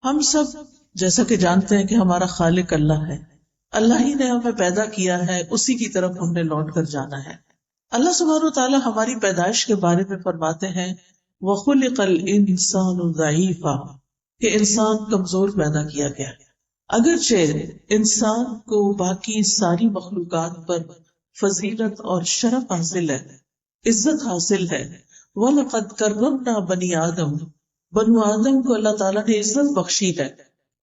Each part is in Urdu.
ہم سب جیسا کہ جانتے ہیں کہ ہمارا خالق اللہ ہے، اللہ ہی نے ہمیں پیدا کیا ہے، اسی کی طرف ہم نے لوٹ کر جانا ہے۔ اللہ سبحانہ وتعالی ہماری پیدائش کے بارے میں فرماتے ہیں وَخُلِقَ الْإِنسَانُ ضَعِيفًا، کہ انسان کمزور پیدا کیا گیا۔ اگرچہ انسان کو باقی ساری مخلوقات پر فضیلت اور شرف حاصل ہے، عزت حاصل ہے، وَلَقَدْ كَرَّمْنَا بَنِي آدم، بنو آدم کو اللہ تعالیٰ نے عزت بخشی ہے،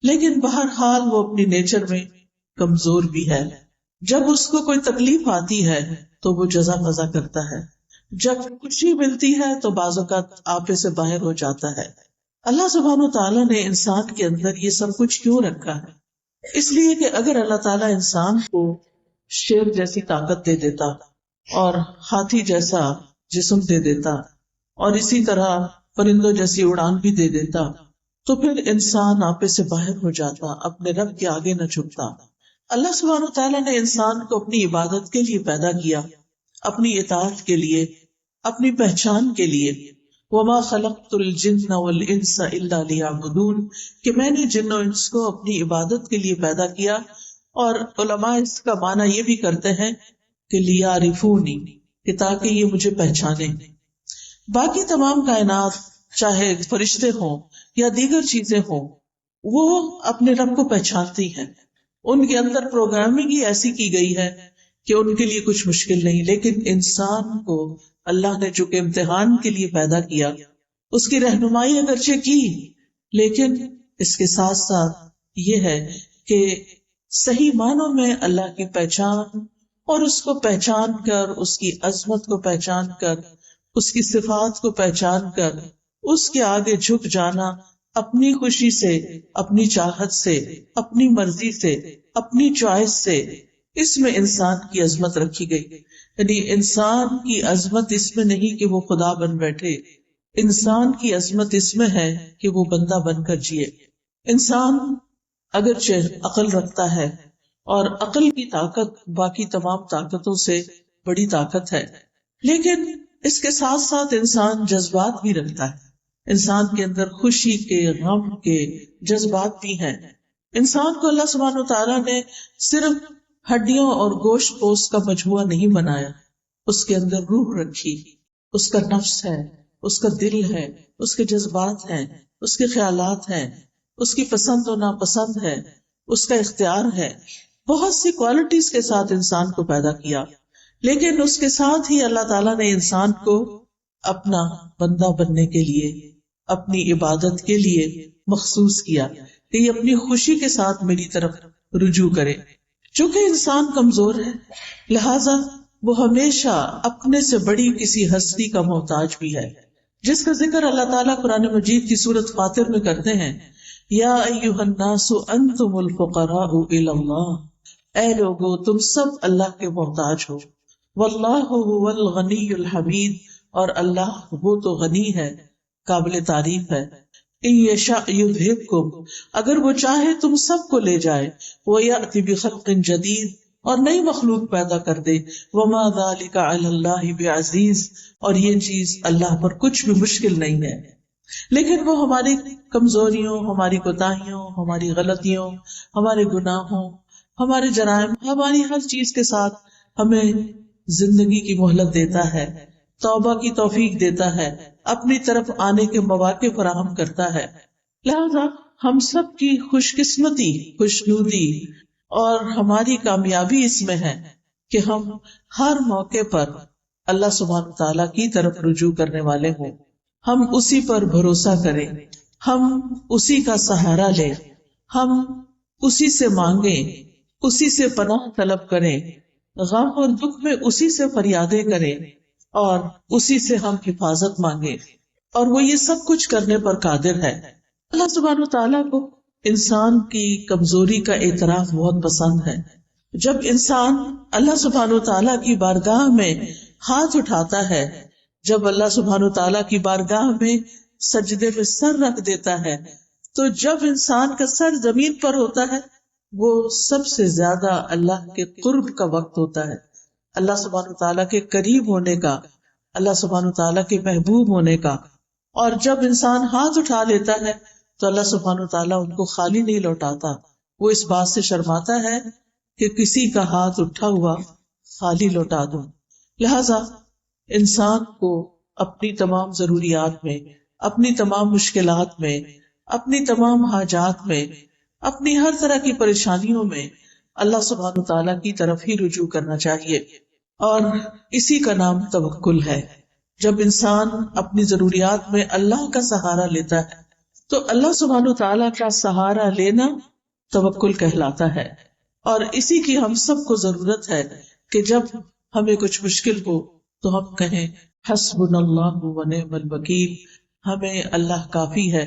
لیکن بہرحال وہ اپنی نیچر میں کمزور بھی ہے۔ جب اس کو کوئی تکلیف آتی ہے تو وہ جزا مزا کرتا ہے، جب خوشی ملتی ہے تو بعض اوقات آپے سے باہر ہو جاتا ہے۔ اللہ سبحانہ وتعالیٰ نے انسان کے اندر یہ سب کچھ کیوں رکھا ہے؟ اس لیے کہ اگر اللہ تعالیٰ انسان کو شیر جیسی طاقت دے دیتا اور ہاتھی جیسا جسم دے دیتا اور اسی طرح پرندوں جیسی اڑان بھی دے دیتا تو پھر انسان آپے سے باہر ہو جاتا، اپنے رب کے آگے نہ جھکتا۔ اللہ سبحانہ وتعالیٰ نے انسان کو اپنی عبادت کے لیے پیدا کیا، اپنی اطاعت کے لیے، اپنی پہچان کے لیے۔ وَمَا خَلَقْتُ الْجِنَّ وَالْإِنسَ إِلَّا لِيَعْبُدُونَ، کہ میں نے جن و انس کو اپنی عبادت کے لیے پیدا کیا، اور علماء اس کا معنی یہ بھی کرتے ہیں کہ لِيَعْرِفُونِ، کہ تاکہ یہ مجھے پہچانے۔ باقی تمام کائنات چاہے فرشتے ہوں یا دیگر چیزیں ہوں، وہ اپنے رب کو پہچانتی ہیں، ان کے اندر پروگرامنگ ہی ایسی کی گئی ہے کہ ان کے لیے کچھ مشکل نہیں۔ لیکن انسان کو اللہ نے جو کہ امتحان کے لیے پیدا کیا، اس کی رہنمائی اگرچہ کی، لیکن اس کے ساتھ ساتھ یہ ہے کہ صحیح معنوں میں اللہ کی پہچان اور اس کو پہچان کر، اس کی عظمت کو پہچان کر، اس کی صفات کو پہچان کر اس کے آگے جھک جانا، اپنی خوشی سے، اپنی چاہت سے، اپنی مرضی سے، اپنی چوائس سے، اس میں انسان کی عظمت رکھی گئی۔ یعنی انسان کی عظمت اس میں نہیں کہ وہ خدا بن بیٹھے، انسان کی عظمت اس میں ہے کہ وہ بندہ بن کر جیے۔ انسان اگرچہ عقل رکھتا ہے، اور عقل کی طاقت باقی تمام طاقتوں سے بڑی طاقت ہے، لیکن اس کے ساتھ ساتھ انسان جذبات بھی رکھتا ہے۔ انسان کے اندر خوشی کے، غم کے جذبات بھی ہیں۔ انسان کو اللہ سبحانہ وتعالیٰ نے صرف ہڈیوں اور گوشت پوست کا مجموعہ نہیں بنایا، اس کے اندر روح رکھی، اس کا نفس ہے، اس کا دل ہے، اس کے جذبات ہیں، اس کے خیالات ہیں، اس کی پسند و ناپسند ہے، اس کا اختیار ہے۔ بہت سی کوالٹیز کے ساتھ انسان کو پیدا کیا، لیکن اس کے ساتھ ہی اللہ تعالیٰ نے انسان کو اپنا بندہ بننے کے لیے، اپنی عبادت کے لیے مخصوص کیا کہ یہ اپنی خوشی کے ساتھ میری طرف رجوع کرے۔ چونکہ انسان کمزور ہے، لہذا وہ ہمیشہ اپنے سے بڑی کسی ہستی کا محتاج بھی ہے، جس کا ذکر اللہ تعالیٰ قرآن مجید کی سورۃ فاطر میں کرتے ہیں، یا ایھا الناس انتم الفقراء الی اللہ، اے لوگو تم سب اللہ کے محتاج ہو، واللہ هو الغنی الحمید، اور اللہ وہ تو غنی ہے، قابل تعریف ہے۔ ان یشاء یذھبکم، اگر وہ چاہے تم سب کو لے جائے، ویأتی بخلق جدید، اور نئی مخلوق پیدا کر دے، وما ذلک علی اللہ بعزیز، اور یہ چیز اللہ پر کچھ بھی مشکل نہیں ہے۔ لیکن وہ ہماری کمزوریوں، ہماری کوتاہیوں، ہماری غلطیوں، ہمارے گناہوں، ہمارے جرائم، ہماری ہر چیز کے ساتھ ہمیں زندگی کی مہلت دیتا ہے، توبہ کی توفیق دیتا ہے، اپنی طرف آنے کے مواقع فراہم کرتا ہے۔ لہذا ہم سب کی خوش قسمتی، خوشنودی اور ہماری کامیابی اس میں ہے کہ ہم ہر موقع پر اللہ سبحانہ تعالیٰ کی طرف رجوع کرنے والے ہوں، ہم اسی پر بھروسہ کریں، ہم اسی کا سہارا لیں، ہم اسی سے مانگیں، اسی سے پناہ طلب کریں، غم اور دکھ میں اسی سے فریادیں کریں، اور اسی سے ہم حفاظت مانگیں، اور وہ یہ سب کچھ کرنے پر قادر ہے۔ اللہ سبحانہ تعالیٰ کو انسان کی کمزوری کا اعتراف بہت پسند ہے۔ جب انسان اللہ سبحانہ تعالیٰ کی بارگاہ میں ہاتھ اٹھاتا ہے، جب اللہ سبحانہ تعالیٰ کی بارگاہ میں سجدے میں سر رکھ دیتا ہے، تو جب انسان کا سر زمین پر ہوتا ہے، وہ سب سے زیادہ اللہ کے قرب کا وقت ہوتا ہے، اللہ سبحانہ تعالیٰ کے قریب ہونے کا، اللہ سبحانہ تعالیٰ کے محبوب ہونے کا۔ اور جب انسان ہاتھ اٹھا لیتا ہے تو اللہ سبحانہ وتعالیٰ ان کو خالی نہیں لوٹاتا. وہ اس بات سے شرماتا ہے کہ کسی کا ہاتھ اٹھا ہوا خالی لوٹا دوں. لہذا انسان کو اپنی تمام ضروریات میں، اپنی تمام مشکلات میں، اپنی تمام حاجات میں، اپنی ہر طرح کی پریشانیوں میں اللہ سبحانہ تعالیٰ کی طرف ہی رجوع کرنا چاہیے. اور اسی کا نام توکل ہے. جب انسان اپنی ضروریات میں اللہ کا سہارا لیتا ہے تو اللہ سبحانہ تعالیٰ کا سہارا لینا توکل کہلاتا ہے. اور اسی کی ہم سب کو ضرورت ہے کہ جب ہمیں کچھ مشکل ہو تو ہم کہیں حسبنا اللہ و نعم الوکیل، ہمیں اللہ کافی ہے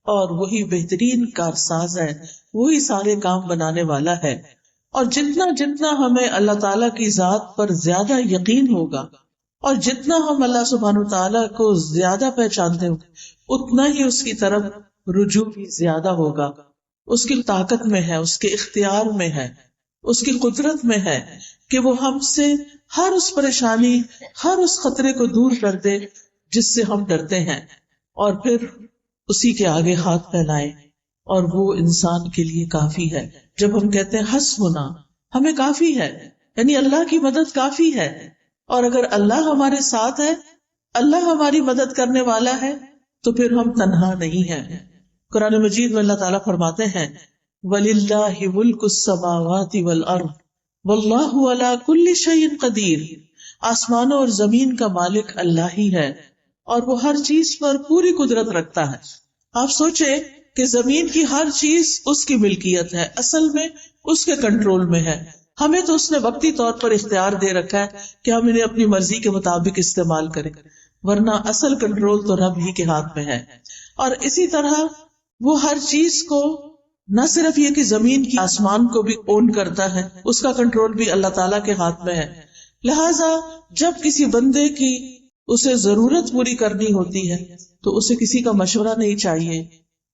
اور وہی بہترین کارساز ہے، وہی سارے کام بنانے والا ہے. اور جتنا جتنا ہمیں اللہ تعالیٰ کی ذات پر زیادہ یقین ہوگا اور جتنا ہم اللہ سبحانہ تعالیٰ کو زیادہ پہچانتے ہوں گے اتنا ہی اس کی طرف رجوع بھی زیادہ ہوگا. اس کی طاقت میں ہے، اس کے اختیار میں ہے، اس کی قدرت میں ہے کہ وہ ہم سے ہر اس پریشانی، ہر اس خطرے کو دور کر دے جس سے ہم ڈرتے ہیں، اور پھر اسی کے آگے ہاتھ پھیلائے، اور وہ انسان کے لیے کافی ہے. جب ہم کہتے ہیں حسبنا، ہمیں کافی ہے، یعنی اللہ کی مدد کافی ہے. اور اگر اللہ ہمارے ساتھ ہے، اللہ ہماری مدد کرنے والا ہے، تو پھر ہم تنہا نہیں ہیں. قرآن مجید میں اللہ تعالیٰ فرماتے ہیں وَلِلَّهِ مُلْكُ السَّمَاوَاتِ وَالْأَرْضِ وَاللَّهُ عَلَى كُلِّ شَيْءٍ قَدِيرٌ. آسمانوں اور زمین کا مالک اللہ ہی ہے اور وہ ہر چیز پر پوری قدرت رکھتا ہے. آپ سوچیں کہ زمین کی ہر چیز اس کی ملکیت ہے، اصل میں اس کے کنٹرول میں ہے. ہمیں تو اس نے وقتی طور پر اختیار دے رکھا ہے کہ ہم انہیں اپنی مرضی کے مطابق استعمال کریں، ورنہ اصل کنٹرول تو رب ہی کے ہاتھ میں ہے. اور اسی طرح وہ ہر چیز کو نہ صرف یہ کہ زمین کی، آسمان کو بھی اون کرتا ہے، اس کا کنٹرول بھی اللہ تعالیٰ کے ہاتھ میں ہے. لہٰذا جب کسی بندے کی اسے ضرورت پوری کرنی ہوتی ہے تو اسے کسی کا مشورہ نہیں چاہیے،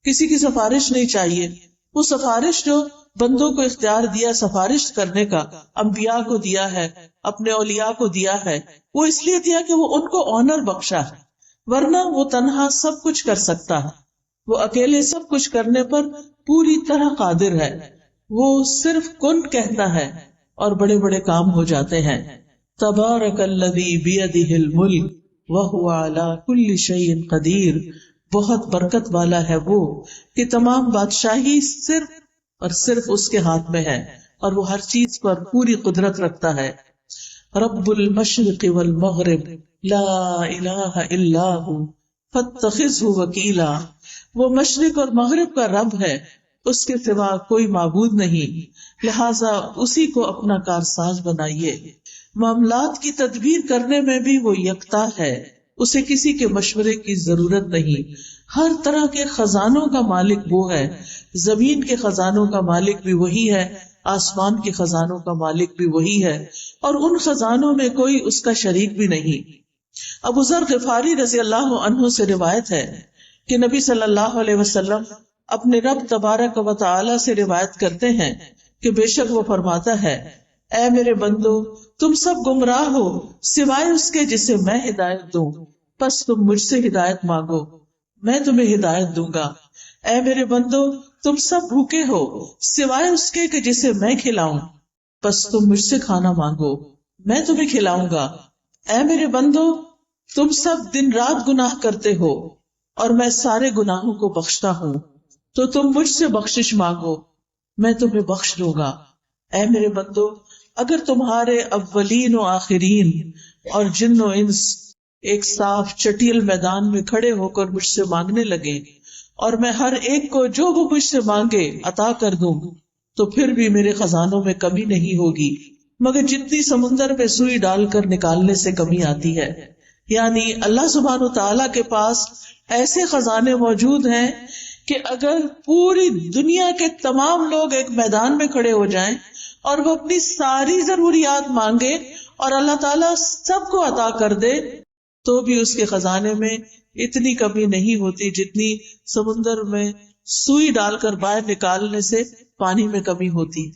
کسی کی سفارش نہیں چاہیے. وہ سفارش جو بندوں کو اختیار دیا سفارش کرنے کا، انبیاء کو دیا ہے، اپنے اولیاء کو دیا ہے، وہ اس لیے دیا کہ وہ ان کو آنر بخشا ہے، ورنہ وہ تنہا سب کچھ کر سکتا ہے. وہ اکیلے سب کچھ کرنے پر پوری طرح قادر ہے. وہ صرف کن کہتا ہے اور بڑے بڑے کام ہو جاتے ہیں. تبارک الذی بیدہ الملک وہو علی کل شیء قدیر. بہت برکت والا ہے وہ کہ تمام بادشاہی صرف اور صرف اس کے ہاتھ میں ہے اور وہ ہر چیز پر پوری قدرت رکھتا ہے. رب المشرق والمغرب لا الہ الا ہو فاتخذہ وکیلا. وہ مشرق اور مغرب کا رب ہے، اس کے سوا کوئی معبود نہیں، لہٰذا اسی کو اپنا کارساز بنائیے. معاملات کی تدبیر کرنے میں بھی وہ یکتا ہے، اسے کسی کے مشورے کی ضرورت نہیں. ہر طرح کے خزانوں کا مالک وہ ہے، زمین کے خزانوں کا مالک بھی وہی ہے، آسمان کے خزانوں کا مالک بھی وہی ہے، اور ان خزانوں میں کوئی اس کا شریک بھی نہیں. ابو ذر غفاری رضی اللہ عنہ سے روایت ہے کہ نبی صلی اللہ علیہ وسلم اپنے رب تبارک و تعالی سے روایت کرتے ہیں کہ بے شک وہ فرماتا ہے اے میرے بندو تم سب گمراہ ہو سوائے اس کے جسے میں ہدایت دوں، پس تم مجھ سے ہدایت مانگو میں تمہیں ہدایت دوں گا. اے میرے بندو تم سب بھوکے ہو سوائے اس کے کہ جسے میں کھلاؤں، پس تم مجھ سے کھانا مانگو میں تمہیں کھلاؤں گا. اے میرے بندو تم سب دن رات گناہ کرتے ہو اور میں سارے گناہوں کو بخشتا ہوں، تو تم مجھ سے بخشش مانگو میں تمہیں بخش دوں گا. اے میرے بندو اگر تمہارے اولین و آخرین اور جن و انس ایک صاف چٹیل میدان میں کھڑے ہو کر مجھ سے مانگنے لگے اور میں ہر ایک کو جو وہ مجھ سے مانگے عطا کر دوں، تو پھر بھی میرے خزانوں میں کمی نہیں ہوگی مگر جتنی سمندر میں سوئی ڈال کر نکالنے سے کمی آتی ہے. یعنی اللہ سبحانہ تعالیٰ کے پاس ایسے خزانے موجود ہیں کہ اگر پوری دنیا کے تمام لوگ ایک میدان میں کھڑے ہو جائیں اور وہ اپنی ساری ضروریات مانگے اور اللہ تعالیٰ سب کو عطا کر دے تو بھی اس کے خزانے میں اتنی کمی نہیں ہوتی جتنی سمندر میں سوئی ڈال کر باہر نکالنے سے پانی میں کمی ہوتی.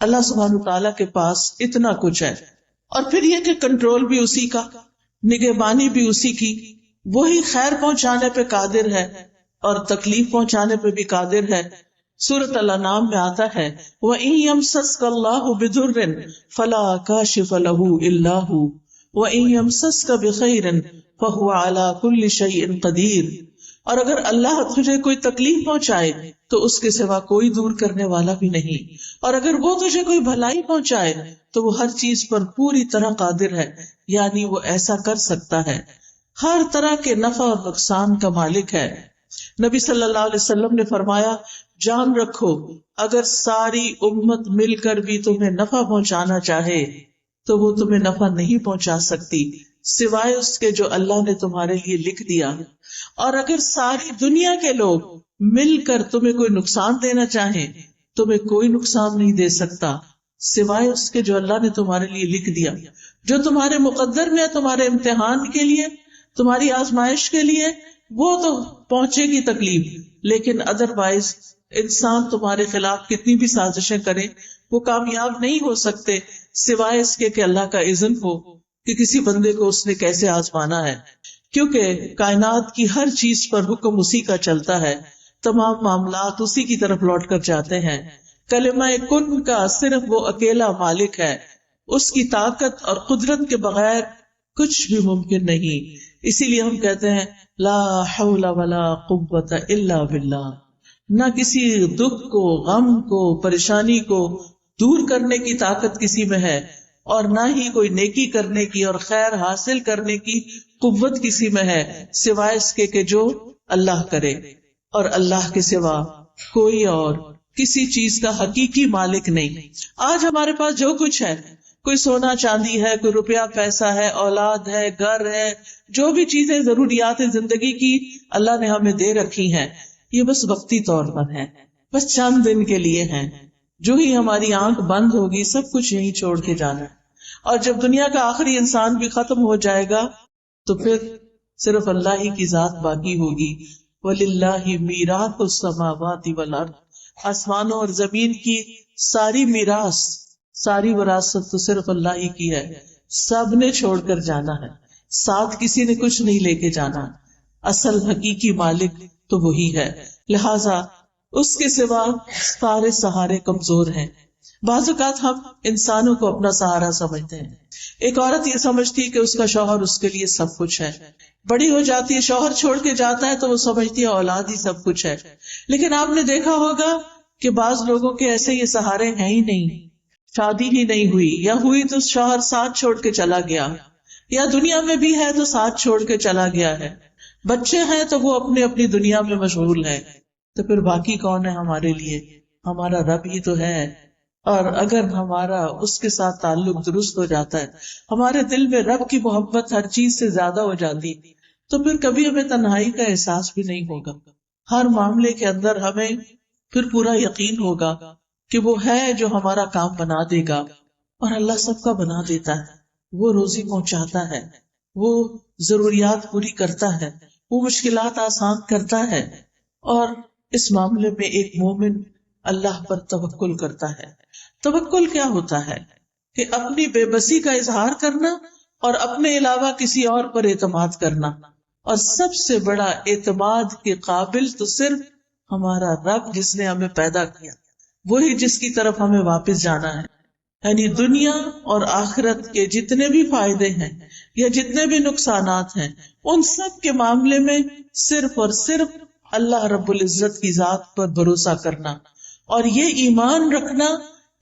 اللہ سبحانہ تعالیٰ کے پاس اتنا کچھ ہے. اور پھر یہ کہ کنٹرول بھی اسی کا، نگہبانی بھی اسی کی، وہی خیر پہنچانے پہ قادر ہے اور تکلیف پہنچانے پہ بھی قادر ہے. سورۃ الانعام میں آتا ہے وَإِن يَمْسَسْكَ اللَّهُ بِضُرٍّ فَلَا كَاشِفَ لَهُ إِلَّا هُوَ وَإِن يَمْسَسْكَ بِخَيْرٍ فَهُوَ عَلَى كُلِّ شَيْءٍ قَدِيرٌ. اور اگر اللہ تجھے کوئی تکلیف پہنچائے تو اس کے سوا کوئی دور کرنے والا بھی نہیں، اور اگر وہ تجھے کوئی بھلائی پہنچائے تو وہ ہر چیز پر پوری طرح قادر ہے، یعنی وہ ایسا کر سکتا ہے، ہر طرح کے نفع اور نقصان کا مالک ہے. نبی صلی اللہ علیہ وسلم نے فرمایا جان رکھو اگر ساری امت مل کر بھی تمہیں نفع پہنچانا چاہے تو وہ تمہیں نفع نہیں پہنچا سکتی سوائے اس کے جو اللہ نے تمہارے لیے لکھ دیا، اور اگر ساری دنیا کے لوگ مل کر تمہیں کوئی نقصان دینا چاہیں تمہیں کوئی نقصان نہیں دے سکتا سوائے اس کے جو اللہ نے تمہارے لیے لکھ دیا، جو تمہارے مقدر میں ہے، تمہارے امتحان کے لیے، تمہاری آزمائش کے لیے. وہ تو پہنچے گی تکلیف، لیکن ادروائز انسان تمہارے خلاف کتنی بھی سازشیں کرے وہ کامیاب نہیں ہو سکتے سوائے اس کے کہ اللہ کا اذن ہو کہ کسی بندے کو اس نے کیسے آزمانا ہے. کیونکہ کائنات کی ہر چیز پر حکم اسی کا چلتا ہے، تمام معاملات اسی کی طرف لوٹ کر جاتے ہیں. کلمہ کن کا صرف وہ اکیلا مالک ہے، اس کی طاقت اور قدرت کے بغیر کچھ بھی ممکن نہیں. اسی لیے ہم کہتے ہیں لا حول ولا قوت الا باللہ. نہ کسی دکھ کو، غم کو، پریشانی کو دور کرنے کی طاقت کسی میں ہے، اور نہ ہی کوئی نیکی کرنے کی اور خیر حاصل کرنے کی قوت کسی میں ہے سوائے اس کے کہ جو اللہ کرے. اور اللہ کے سوا کوئی اور کسی چیز کا حقیقی مالک نہیں. آج ہمارے پاس جو کچھ ہے، کوئی سونا چاندی ہے، کوئی روپیہ پیسہ ہے، اولاد ہے، گھر ہے، جو بھی چیزیں ضروریات زندگی کی اللہ نے ہمیں دے رکھی ہیں، یہ بس وقتی طور پر ہے، بس چند دن کے لیے ہیں. جو ہی ہماری آنکھ بند ہوگی سب کچھ یہیں چھوڑ کے جانا ہے، اور جب دنیا کا آخری انسان بھی ختم ہو جائے گا تو پھر صرف اللہ ہی کی ذات باقی ہوگی. وَلِلَّهِ مِيرَاثُ السَّمَاوَاتِ وَالْأَرْضِ. آسمانوں اور زمین کی ساری میراث، ساری وراثت تو صرف اللہ ہی کی ہے. سب نے چھوڑ کر جانا ہے، ساتھ کسی نے کچھ نہیں لے کے جانا. اصل حقیقی مالک تو وہی ہے، لہذا اس کے سوا سارے سہارے کمزور ہیں. بعض اوقات ہم انسانوں کو اپنا سہارا سمجھتے ہیں. ایک عورت یہ سمجھتی ہے کہ اس کا شوہر اس کے لیے سب کچھ ہے، بڑی ہو جاتی ہے، شوہر چھوڑ کے جاتا ہے تو وہ سمجھتی ہے اولاد ہی سب کچھ ہے. لیکن آپ نے دیکھا ہوگا کہ بعض لوگوں کے ایسے یہ سہارے ہیں ہی نہیں، شادی ہی نہیں ہوئی، یا ہوئی تو شوہر ساتھ چھوڑ کے چلا گیا، یا دنیا میں بھی ہے تو ساتھ چھوڑ کے چلا گیا ہے، بچے ہیں تو وہ اپنے اپنی دنیا میں مشغول ہیں. تو پھر باقی کون ہے ہمارے لیے؟ ہمارا رب ہی تو ہے. اور اگر ہمارا اس کے ساتھ تعلق درست ہو جاتا ہے، ہمارے دل میں رب کی محبت ہر چیز سے زیادہ ہو جاتی، تو پھر کبھی ہمیں تنہائی کا احساس بھی نہیں ہوگا. ہر معاملے کے اندر ہمیں پھر پورا یقین ہوگا کہ وہ ہے جو ہمارا کام بنا دے گا. اور اللہ سب کا بنا دیتا ہے، وہ روزی پہنچاتا ہے، وہ ضروریات پوری کرتا ہے، وہ مشکلات آسان کرتا ہے. اور اس معاملے میں ایک مومن اللہ پر توکل کرتا ہے. توکل کیا ہوتا ہے؟ کہ اپنی بے بسی کا اظہار کرنا اور اپنے علاوہ کسی اور پر اعتماد کرنا. اور سب سے بڑا اعتماد کے قابل تو صرف ہمارا رب، جس نے ہمیں پیدا کیا، وہی جس کی طرف ہمیں واپس جانا ہے. یعنی دنیا اور آخرت کے جتنے بھی فائدے ہیں یا جتنے بھی نقصانات ہیں، ان سب کے معاملے میں صرف اور صرف اللہ رب العزت کی ذات پر بھروسہ کرنا، اور یہ ایمان رکھنا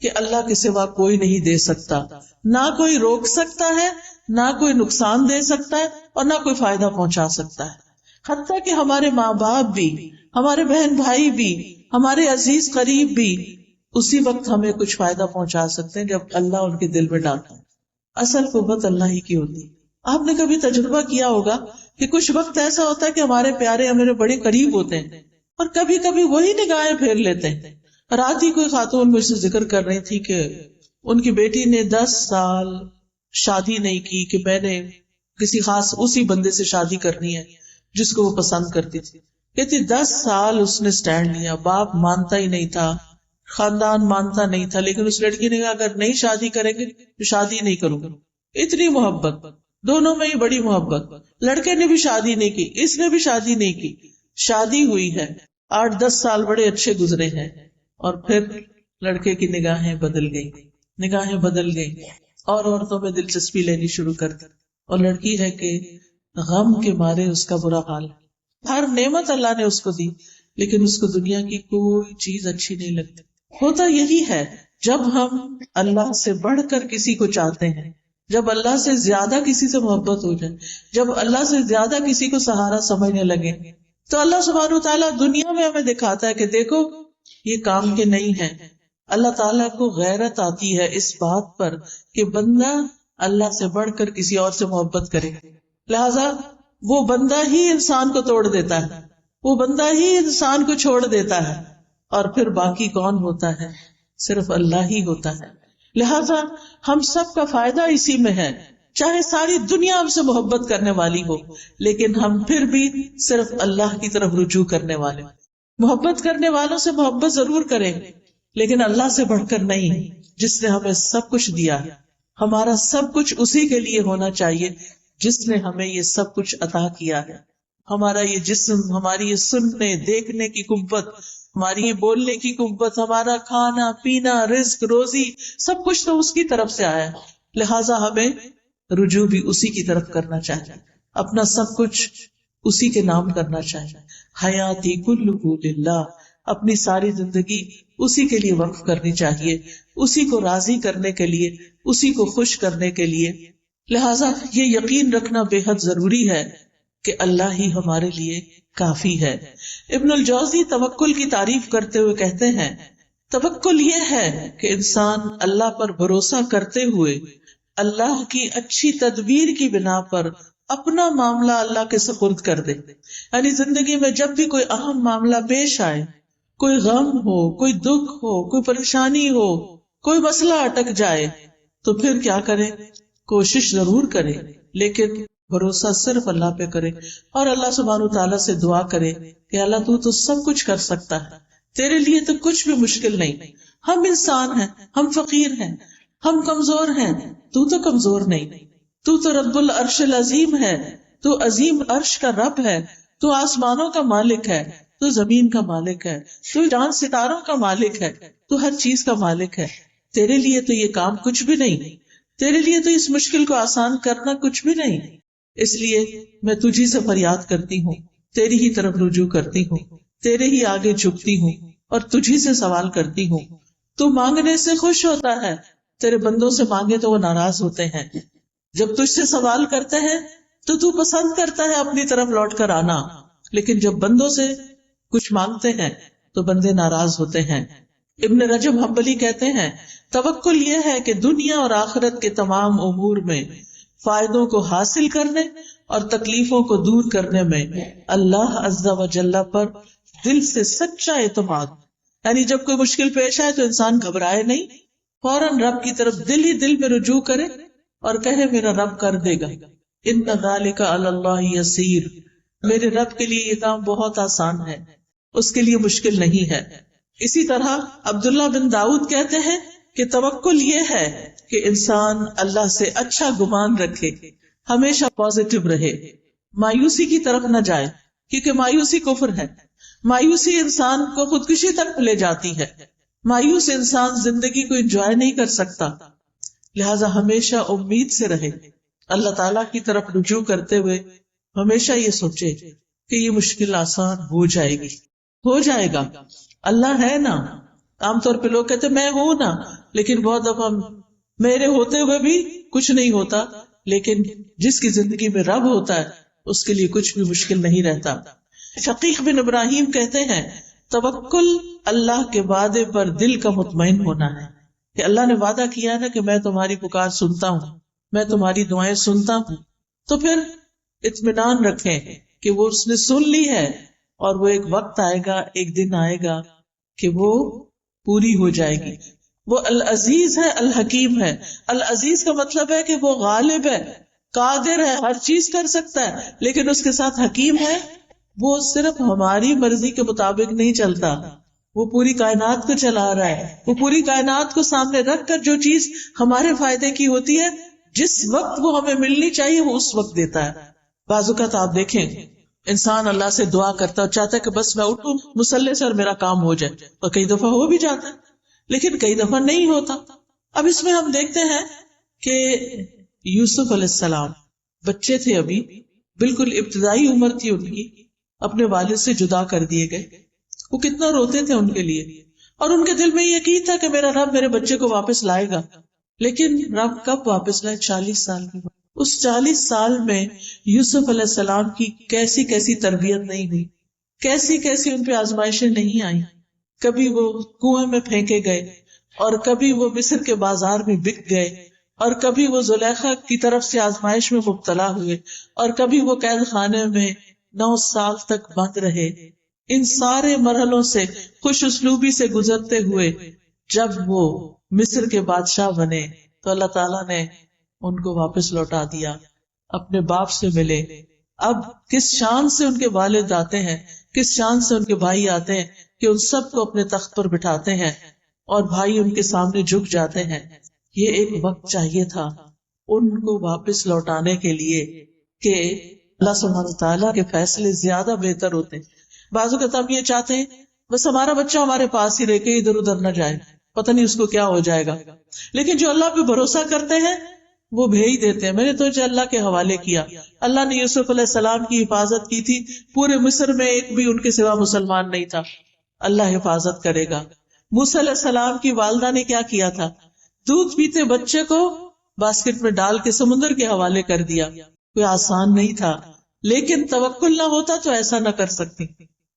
کہ اللہ کے سوا کوئی نہیں دے سکتا، نہ کوئی روک سکتا ہے، نہ کوئی نقصان دے سکتا ہے، اور نہ کوئی فائدہ پہنچا سکتا ہے. حتیٰ کہ ہمارے ماں باپ بھی، ہمارے بہن بھائی بھی، ہمارے عزیز قریب بھی اسی وقت ہمیں کچھ فائدہ پہنچا سکتے ہیں جب اللہ ان کے دل میں ڈالتا ہے. اصل قوت اللہ ہی کی ہوتی. آپ نے کبھی تجربہ کیا ہوگا کہ کچھ وقت ایسا ہوتا ہے کہ ہمارے پیارے ہمارے بڑے قریب ہوتے ہیں، اور کبھی کبھی وہی نگاہیں پھیر لیتے ہیں. رات ہی کوئی خاتون مجھ سے ذکر کر رہی تھی کہ ان کی بیٹی نے 10 سال شادی نہیں کی، کہ میں نے کسی خاص اسی بندے سے شادی کرنی ہے جس کو وہ پسند کرتی تھی. کہتی 10 سال اس نے سٹینڈ لیا، باپ مانتا ہی نہیں تھا، خاندان مانتا نہیں تھا، لیکن اس لڑکی نے کہا اگر نہیں شادی کریں گے تو شادی نہیں کروں گا. اتنی محبت، دونوں میں ہی بڑی محبت. لڑکے نے بھی شادی نہیں کی، اس نے بھی شادی نہیں کی. شادی ہوئی ہے، 8-10 سال بڑے اچھے گزرے ہیں، اور پھر لڑکے کی نگاہیں بدل گئی اور عورتوں میں دلچسپی لینی شروع کر دی، اور لڑکی ہے کہ غم کے مارے اس کا برا حال، ہر نعمت اللہ نے اس کو دی لیکن اس کو دنیا کی کوئی چیز اچھی نہیں لگتی۔ ہوتا یہی ہے جب ہم اللہ سے بڑھ کر کسی کو چاہتے ہیں، جب اللہ سے زیادہ کسی سے محبت ہو جائے، جب اللہ سے زیادہ کسی کو سہارا سمجھنے لگے، تو اللہ سبحانہ وتعالیٰ دنیا میں ہمیں دکھاتا ہے کہ دیکھو یہ کام کے نہیں ہے۔ اللہ تعالیٰ کو غیرت آتی ہے اس بات پر کہ بندہ اللہ سے بڑھ کر کسی اور سے محبت کرے، لہذا وہ بندہ ہی انسان کو توڑ دیتا ہے، وہ بندہ ہی انسان کو چھوڑ دیتا ہے، اور پھر باقی کون ہوتا ہے؟ صرف اللہ ہی ہوتا ہے۔ لہذا ہم سب کا فائدہ اسی میں ہے، چاہے ساری دنیا ہم سے محبت کرنے والی ہو، لیکن ہم پھر بھی صرف اللہ کی طرف رجوع کرنے والے۔ محبت کرنے والوں سے محبت ضرور کریں لیکن اللہ سے بڑھ کر نہیں، جس نے ہمیں سب کچھ دیا ہے۔ ہمارا سب کچھ اسی کے لیے ہونا چاہیے جس نے ہمیں یہ سب کچھ عطا کیا ہے۔ ہمارا یہ جسم، ہماری یہ سننے دیکھنے کی قوت، ہماری یہ بولنے کی قوت، ہمارا کھانا پینا، رزق روزی، سب کچھ تو اس کی طرف سے آیا ہے، لہٰذا ہمیں رجوع بھی اسی کی طرف کرنا چاہیے، اپنا سب کچھ اسی کے نام کرنا چاہیے۔ حیاتی کلہ للہ، اپنی ساری زندگی اسی کے لیے وقف کرنی چاہیے، اسی کو راضی کرنے کے لیے، اسی کو خوش کرنے کے لیے۔ لہٰذا یہ یقین رکھنا بے حد ضروری ہے کہ اللہ ہی ہمارے لیے کافی ہے۔ ابن الجوزی توکل کی تعریف کرتے ہوئے کہتے ہیں، توکل یہ ہے کہ انسان اللہ پر بھروسہ کرتے ہوئے اللہ کی اچھی تدبیر کی بنا پر اپنا معاملہ اللہ کے سپرد کر دے۔ یعنی زندگی میں جب بھی کوئی اہم معاملہ پیش آئے، کوئی غم ہو، کوئی دکھ ہو، کوئی پریشانی ہو، کوئی مسئلہ اٹک جائے، تو پھر کیا کرے؟ کوشش ضرور کرے لیکن بھروسہ صرف اللہ پہ کرے، اور اللہ سبحانہ تعالیٰ سے دعا کرے کہ اللہ تو سب کچھ کر سکتا ہے، تیرے لیے تو کچھ بھی مشکل نہیں۔ ہم انسان ہیں، ہم فقیر ہیں، ہم کمزور ہیں، تو کمزور نہیں، تو رب العرش العظیم ہے، تو عظیم عرش کا رب ہے، تو آسمانوں کا مالک ہے، تو زمین کا مالک ہے، تو چاند ستاروں کا مالک ہے، تو ہر چیز کا مالک ہے۔ تیرے لیے تو یہ کام کچھ بھی نہیں، تیرے لیے تو اس مشکل کو آسان کرنا کچھ بھی نہیں، اس لیے میں تجھی سے فریاد کرتی ہوں، تیری ہی طرف رجوع کرتی ہوں، تیرے ہی آگے جھکتی ہوں اور تجھی سے سوال کرتی ہوں۔ تو مانگنے سے خوش ہوتا ہے، تیرے بندوں سے مانگے تو وہ ناراض ہوتے ہیں۔ جب تجھ سے سوال کرتے ہیں تو پسند کرتا ہے اپنی طرف لوٹ کر آنا، لیکن جب بندوں سے کچھ مانگتے ہیں تو بندے ناراض ہوتے ہیں۔ ابن رجب حنبلی کہتے ہیں، توکل یہ ہے کہ دنیا اور آخرت کے تمام امور میں فائدوں کو حاصل کرنے اور تکلیفوں کو دور کرنے میں اللہ عز و جل پر دل سے سچا اعتماد، یعنی جب کوئی مشکل پیش آئے تو انسان گھبرائے نہیں، فوراً رب کی طرف دل ہی دل میں رجوع کرے اور کہے میرا رب کر دے گا، ان ذالک علی اللہ یسیر، میرے رب کے لیے یہ کام بہت آسان ہے، اس کے لیے مشکل نہیں ہے۔ اسی طرح عبداللہ بن داؤد کہتے ہیں کہ توکل یہ ہے کہ انسان اللہ سے اچھا گمان رکھے، ہمیشہ پازیٹو رہے، مایوسی کی طرف نہ جائے، کیونکہ مایوسی کفر ہے، مایوسی انسان کو خودکشی تک لے جاتی ہے، مایوس انسان زندگی کو انجوائے نہیں کر سکتا۔ لہذا ہمیشہ امید سے رہے، اللہ تعالیٰ کی طرف رجوع کرتے ہوئے ہمیشہ یہ سوچے کہ یہ مشکل آسان ہو جائے گی، ہو جائے گا، اللہ ہے نا۔ عام طور پہ لوگ کہتے میں ہوں نا، لیکن بہت دفعہ میرے ہوتے ہوئے بھی کچھ نہیں ہوتا، لیکن جس کی زندگی میں رب ہوتا ہے اس کے لیے کچھ بھی مشکل نہیں رہتا۔ شقیق بن ابراہیم کہتے ہیں، توکل اللہ کے وعدے پر دل کا مطمئن ہونا ہے، کہ اللہ نے وعدہ کیا ہے نا کہ میں تمہاری پکار سنتا ہوں، میں تمہاری دعائیں سنتا ہوں، تو پھر اطمینان رکھیں کہ وہ اس نے سن لی ہے، اور وہ ایک وقت آئے گا، ایک دن آئے گا کہ وہ پوری ہو جائے گی۔ وہ العزیز ہے، الحکیم ہے۔ العزیز کا مطلب ہے کہ وہ غالب ہے، قادر ہے، ہر چیز کر سکتا ہے، لیکن اس کے ساتھ حکیم ہے، وہ صرف ہماری مرضی کے مطابق نہیں چلتا، وہ پوری کائنات کو چلا رہا ہے، وہ پوری کائنات کو سامنے رکھ کر جو چیز ہمارے فائدے کی ہوتی ہے، جس وقت وہ ہمیں ملنی چاہیے وہ اس وقت دیتا ہے۔ بعض اوقات آپ دیکھیں انسان اللہ سے دعا کرتا ہے اور چاہتا ہے کہ بس میں اٹھوں مصلے سے اور میرا کام ہو جائے، اور کئی دفعہ ہو بھی جاتا ہے لیکن کئی دفعہ نہیں ہوتا۔ اب اس میں ہم دیکھتے ہیں کہ یوسف علیہ السلام بچے تھے، ابھی بالکل ابتدائی عمر تھی ان کی، اپنے والد سے جدا کر دیے گئے، وہ کتنا روتے تھے ان کے لیے، اور ان کے دل میں یہ یقین تھا کہ میرا رب میرے بچے کو واپس لائے گا، لیکن رب کب واپس لائے؟ 40 سال کے بعد۔ اس 40 سال میں یوسف علیہ السلام کی کیسی کیسی تربیت نہیں ہوئی، کیسی کیسی ان پہ آزمائشیں نہیں آئیں، کبھی وہ کنویں میں پھینکے گئے، اور کبھی وہ مصر کے بازار میں بک گئے، اور کبھی وہ زلیخا کی طرف سے آزمائش میں مبتلا ہوئے، اور کبھی وہ قید خانے میں 9 سال تک بند رہے۔ ان سارے مرحلوں سے خوش اسلوبی سے گزرتے ہوئے جب وہ مصر کے بادشاہ بنے تو اللہ تعالیٰ نے ان کو واپس لوٹا دیا، اپنے باپ سے ملے۔ اب کس شان سے ان کے والد آتے ہیں، کس شان سے ان کے بھائی آتے ہیں کہ ان سب کو اپنے تخت پر بٹھاتے ہیں اور بھائی ان کے سامنے جھک جاتے ہیں۔ یہ ایک وقت چاہیے تھا ان کو واپس لوٹانے کے لیے کہ اللہ سبحانہ وتعالیٰ کے فیصلے زیادہ بہتر ہوتے ہیں۔ بعض اوقات ہم یہ چاہتے ہیں بس ہمارا بچہ ہمارے پاس ہی رہ کے ادھر ادھر نہ جائے، پتہ نہیں اس کو کیا ہو جائے گا، لیکن جو اللہ پہ بھروسہ کرتے ہیں وہ بھیج دیتے ہیں۔ میں نے تو اللہ کے حوالے کیا، اللہ نے یوسف علیہ السلام کی حفاظت کی تھی، پورے مصر میں ایک بھی ان کے سوا مسلمان نہیں تھا، اللہ حفاظت کرے گا۔ موسیٰ علیہ السلام کی والدہ نے کیا کیا تھا؟ دودھ پیتے بچے کو باسکٹ میں ڈال کے سمندر کے حوالے کر دیا۔ کوئی آسان نہیں تھا، لیکن توکل نہ ہوتا تو ایسا نہ کر سکتی۔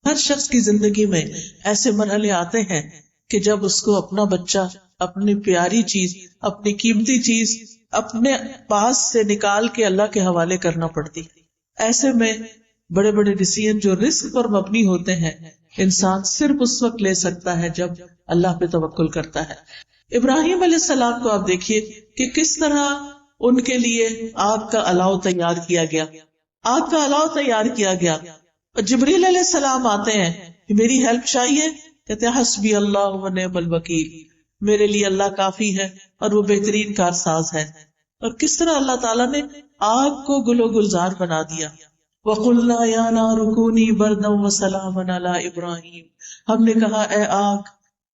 ہر شخص کی زندگی میں ایسے مرحلے آتے ہیں کہ جب اس کو اپنا بچہ، اپنی پیاری چیز، اپنی قیمتی چیز اپنے پاس سے نکال کے اللہ کے حوالے کرنا پڑتی۔ ایسے میں بڑے بڑے ڈیسیژن جو رسک پر مبنی ہوتے ہیں انسان صرف اس وقت لے سکتا ہے جب اللہ پہ توکل کرتا ہے۔ ابراہیم علیہ السلام کو آپ دیکھیے کہ کس طرح ان کے لیے آگ کا الاؤ تیار کیا گیا، آگ کا الاؤ تیار کیا گیا، اور جبریل علیہ السلام آتے ہیں کہ میری ہیلپ چاہیے، کہتے ہیں حسبی اللہ و نعم الوکیل، میرے لیے اللہ کافی ہے اور وہ بہترین کارساز ہے۔ اور کس طرح اللہ تعالیٰ نے آگ کو گل و گلزار بنا دیا۔ وَقُلْنَا يَا نَارُ كُونِي بَرْدًا وَسَلَامًا عَلَىٰ إِبْرَاهِيمَ، ہم نے کہا اے آگ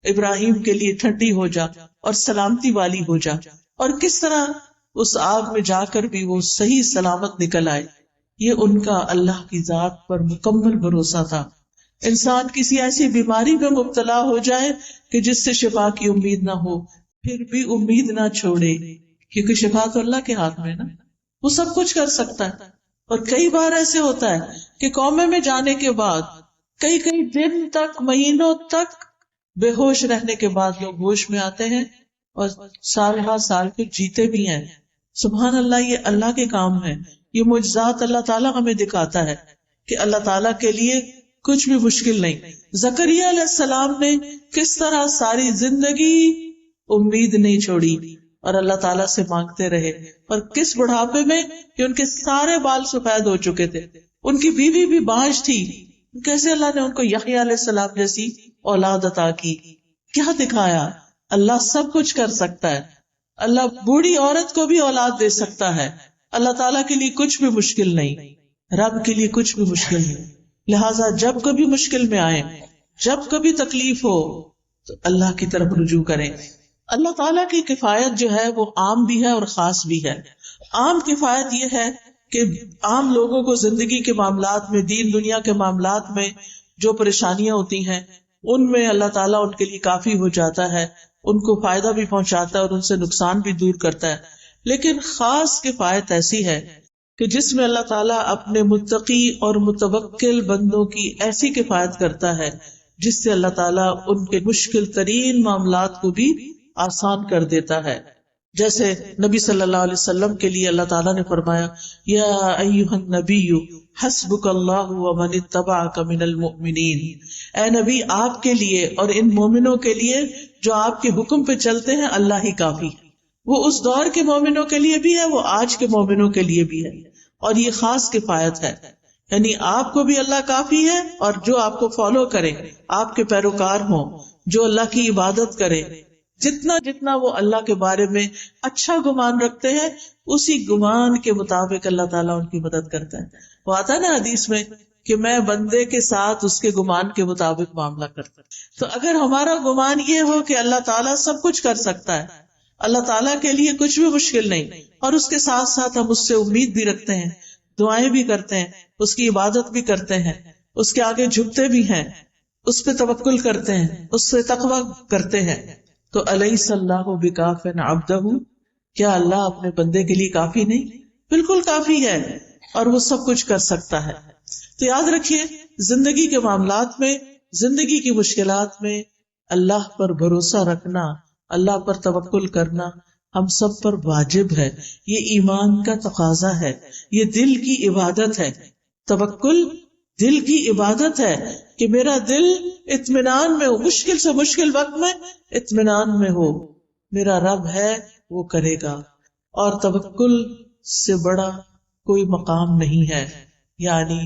ابراہیم کے لیے ٹھنڈی ہو جا اور سلامتی والی ہو جا، اور کس طرح اس آگ میں جا کر بھی وہ صحیح سلامت نکل آئے۔ یہ ان کا اللہ کی ذات پر مکمل بھروسہ تھا۔ انسان کسی ایسی بیماری میں مبتلا ہو جائے کہ جس سے شفا کی امید نہ ہو، پھر بھی امید نہ چھوڑے، کیونکہ شفا تو اللہ کے ہاتھ میں نا، وہ سب کچھ کر سکتا ہے۔ اور کئی بار ایسے ہوتا ہے کہ کومے میں جانے کے بعد کئی دن تک، مہینوں تک بے ہوش رہنے کے بعد لوگ ہوش میں آتے ہیں اور سال ہر سال پھر جیتے بھی ہیں۔ سبحان اللہ، یہ اللہ کے کام ہے، یہ معجزات اللہ تعالیٰ ہمیں دکھاتا ہے کہ اللہ تعالیٰ کے لیے کچھ بھی مشکل نہیں۔ زکریا علیہ السلام نے کس طرح ساری زندگی امید نہیں چھوڑی اور اللہ تعالیٰ سے مانگتے رہے، اور کس بڑھاپے میں کہ ان کے سارے بال سفید ہو چکے تھے، ان کی بیوی بھی بانجھ تھی، کیسے اللہ نے ان کو یحییٰ علیہ السلام جیسی اولاد عطا کی۔ کیا دکھایا؟ اللہ سب کچھ کر سکتا ہے، اللہ بوڑھی عورت کو بھی اولاد دے سکتا ہے، اللہ تعالیٰ کے لیے کچھ بھی مشکل نہیں، رب کے لیے کچھ بھی مشکل نہیں۔ لہٰذا جب کبھی مشکل میں آئے، جب کبھی تکلیف ہو تو اللہ کی طرف رجوع کریں۔ اللہ تعالیٰ کی کفایت جو ہے وہ عام بھی ہے اور خاص بھی ہے۔ عام کفایت یہ ہے کہ عام لوگوں کو زندگی کے معاملات میں، دین دنیا کے معاملات میں جو پریشانیاں ہوتی ہیں ان میں اللہ تعالیٰ ان کے لیے کافی ہو جاتا ہے، ان کو فائدہ بھی پہنچاتا ہے اور ان سے نقصان بھی دور کرتا ہے۔ لیکن خاص کفایت ایسی ہے کہ جس میں اللہ تعالیٰ اپنے متقی اور متوکل بندوں کی ایسی کفایت کرتا ہے جس سے اللہ تعالیٰ ان کے مشکل ترین معاملات کو بھی آسان کر دیتا ہے۔ جیسے نبی صلی اللہ علیہ وسلم کے لیے اللہ تعالیٰ نے فرمایا یا ایھا النبی حسبک اللہ ومن اتبعک من المؤمنین، اے نبی آپ کے لیے اور ان مومنوں کے لیے جو آپ کے حکم پہ چلتے ہیں اللہ ہی کافی ہے۔ وہ اس دور کے مومنوں کے لیے بھی ہے، وہ آج کے مومنوں کے لیے بھی ہے، اور یہ خاص کفایت ہے، یعنی آپ کو بھی اللہ کافی ہے، اور جو آپ کو فالو کرے، آپ کے پیروکار ہوں، جو اللہ کی عبادت کرے، جتنا وہ اللہ کے بارے میں اچھا گمان رکھتے ہیں اسی گمان کے مطابق اللہ تعالیٰ ان کی مدد کرتا ہے۔ وہ آتا ہے نا حدیث میں کہ میں بندے کے ساتھ اس کے گمان کے مطابق معاملہ کرتا ہوں. تو اگر ہمارا گمان یہ ہو کہ اللہ تعالیٰ سب کچھ کر سکتا ہے، اللہ تعالیٰ کے لیے کچھ بھی مشکل نہیں، اور اس کے ساتھ ساتھ ہم اس سے امید بھی رکھتے ہیں، دعائیں بھی کرتے ہیں، اس کی عبادت بھی کرتے ہیں، اس کے آگے جھکتے بھی ہیں، اس پہ توکل کرتے ہیں، اس سے تقوی کرتے ہیں، تو الیس اللہ بکاف عبدہ، کیا اللہ اپنے بندے کے لیے کافی نہیں؟ بالکل کافی ہے، اور وہ سب کچھ کر سکتا ہے. تو یاد رکھیے، زندگی کے معاملات میں، زندگی کی مشکلات میں اللہ پر بھروسہ رکھنا، اللہ پر توکل کرنا ہم سب پر واجب ہے. یہ ایمان کا تقاضا ہے، یہ دل کی عبادت ہے. توکل دل کی عبادت ہے کہ میرا دل اطمینان میں ہو، مشکل سے مشکل وقت میں اطمینان میں ہو. میرا رب ہے، وہ کرے گا. اور توکل سے بڑا کوئی مقام نہیں ہے. یعنی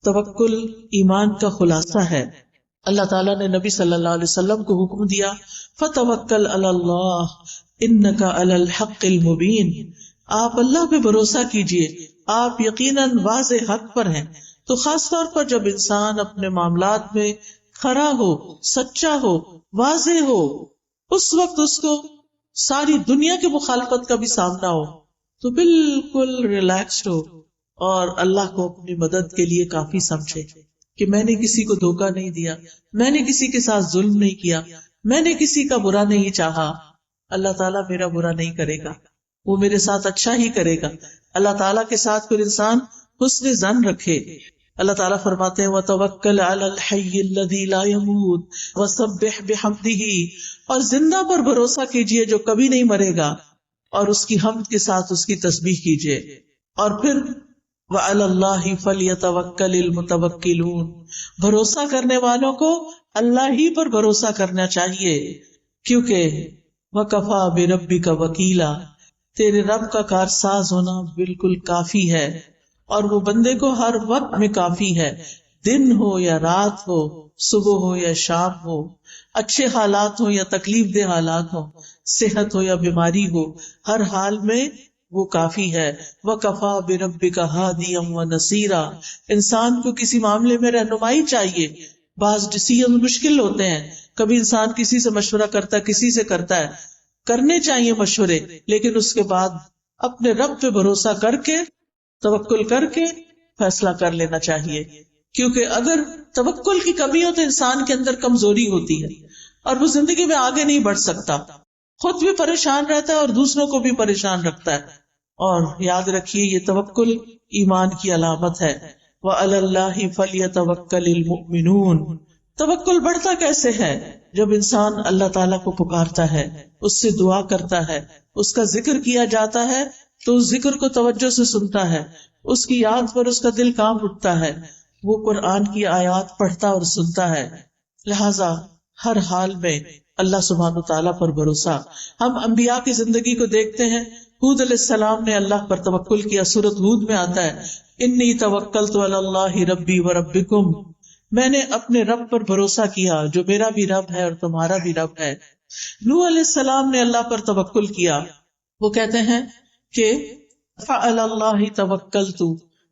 توکل ایمان کا خلاصہ ہے. اللہ تعالیٰ نے نبی صلی اللہ علیہ وسلم کو حکم دیا، فَتَوَكَّلْ عَلَى اللَّهِ إِنَّكَ عَلَى الْحَقِّ الْمُبِينِ، آپ اللہ پہ بھروسہ کیجئے، آپ یقیناً واضح حق پر ہیں. تو خاص طور پر جب انسان اپنے معاملات میں کھرا ہو، سچا ہو، واضح ہو، اس وقت اس کو ساری دنیا کی مخالفت کا بھی سامنا ہو تو بالکل ریلیکسڈ ہو اور اللہ کو اپنی مدد کے لیے کافی سمجھے کہ میں نے کسی کو دھوکہ نہیں دیا، میں نے کسی کے ساتھ ظلم نہیں کیا، میں نے کسی کا برا نہیں چاہا. اللہ تعالیٰ میرا برا نہیں کرے گا، وہ میرے ساتھ اچھا ہی کرے گا. اللہ تعالیٰ کے ساتھ پھر انسان حسن ظن رکھے. اللہ تعالیٰ فرماتے ہیں وَتَوَكَّلْ عَلَى الْحَيِّ الَّذِي لَا يَمُوتُ وَسَبِّحْ بِحَمْدِهِ، اور زندہ پر بھروسہ کیجئے جو کبھی نہیں مرے گا، اور اس کی حمد کے ساتھ اس کی تسبیح کیجئے. اور پھر وَعَلَى اللَّهِ فَلْيَتَوَكَّلِ الْمُتَوَكِّلُونَ، بھروسہ کرنے والوں کو اللہ ہی پر بھروسہ کرنا چاہیے، کیونکہ وَكَفَى بِرَبِّكَ وَكِيلًا، تیرے رب کا کارساز ہونا بالکل کافی ہے، اور وہ بندے کو ہر وقت میں کافی ہے، دن ہو یا رات ہو، صبح ہو یا شام ہو، اچھے حالات ہو یا تکلیف دہ حالات ہو، صحت ہو یا بیماری ہو، ہر حال میں وہ کافی ہے. وَكَفَى بِرَبِّكَ هَادِيًا وَنَصِيرًا، انسان کو کسی معاملے میں رہنمائی چاہیے. بعض ڈیسیژن مشکل ہوتے ہیں، کبھی انسان کسی سے مشورہ کرتا ہے، کسی سے کرتا ہے، کرنے چاہیے مشورے، لیکن اس کے بعد اپنے رب پہ بھروسہ کر کے، توکل کر کے فیصلہ کر لینا چاہیے. کیونکہ اگر توکل کی کمی ہو تو انسان کے اندر کمزوری ہوتی ہے اور وہ زندگی میں آگے نہیں بڑھ سکتا، خود بھی پریشان رہتا ہے اور دوسروں کو بھی پریشان رکھتا ہے. اور یاد رکھیے یہ توکل ایمان کی علامت ہے. وَعَلَى اللَّهِ فَلْيَتَوَكَّلِ الْمُؤْمِنُونَ، توکل بڑھتا کیسے ہے؟ جب انسان اللہ تعالیٰ کو پکارتا ہے، اس سے دعا کرتا ہے، اس کا ذکر کیا جاتا ہے تو اس ذکر کو توجہ سے سنتا ہے، اس کی یاد پر اس کا دل کانپ اٹھتا ہے، وہ قرآن کی آیات پڑھتا اور سنتا ہے. لہذا ہر حال میں اللہ سبحانہ تعالیٰ پر بھروسہ. ہم انبیاء کی زندگی کو دیکھتے ہیں. ہود علیہ السلام نے اللہ پر توکل کیا، سورۃ ہود میں آتا ہے انی توکلت علی اللہ ربی و ربکم، میں نے اپنے رب پر بھروسہ کیا جو میرا بھی رب ہے اور تمہارا بھی رب ہے. نوح علیہ السلام نے اللہ پر توکل کیا، وہ کہتے ہیں کہ فعلی اللہ توکلت،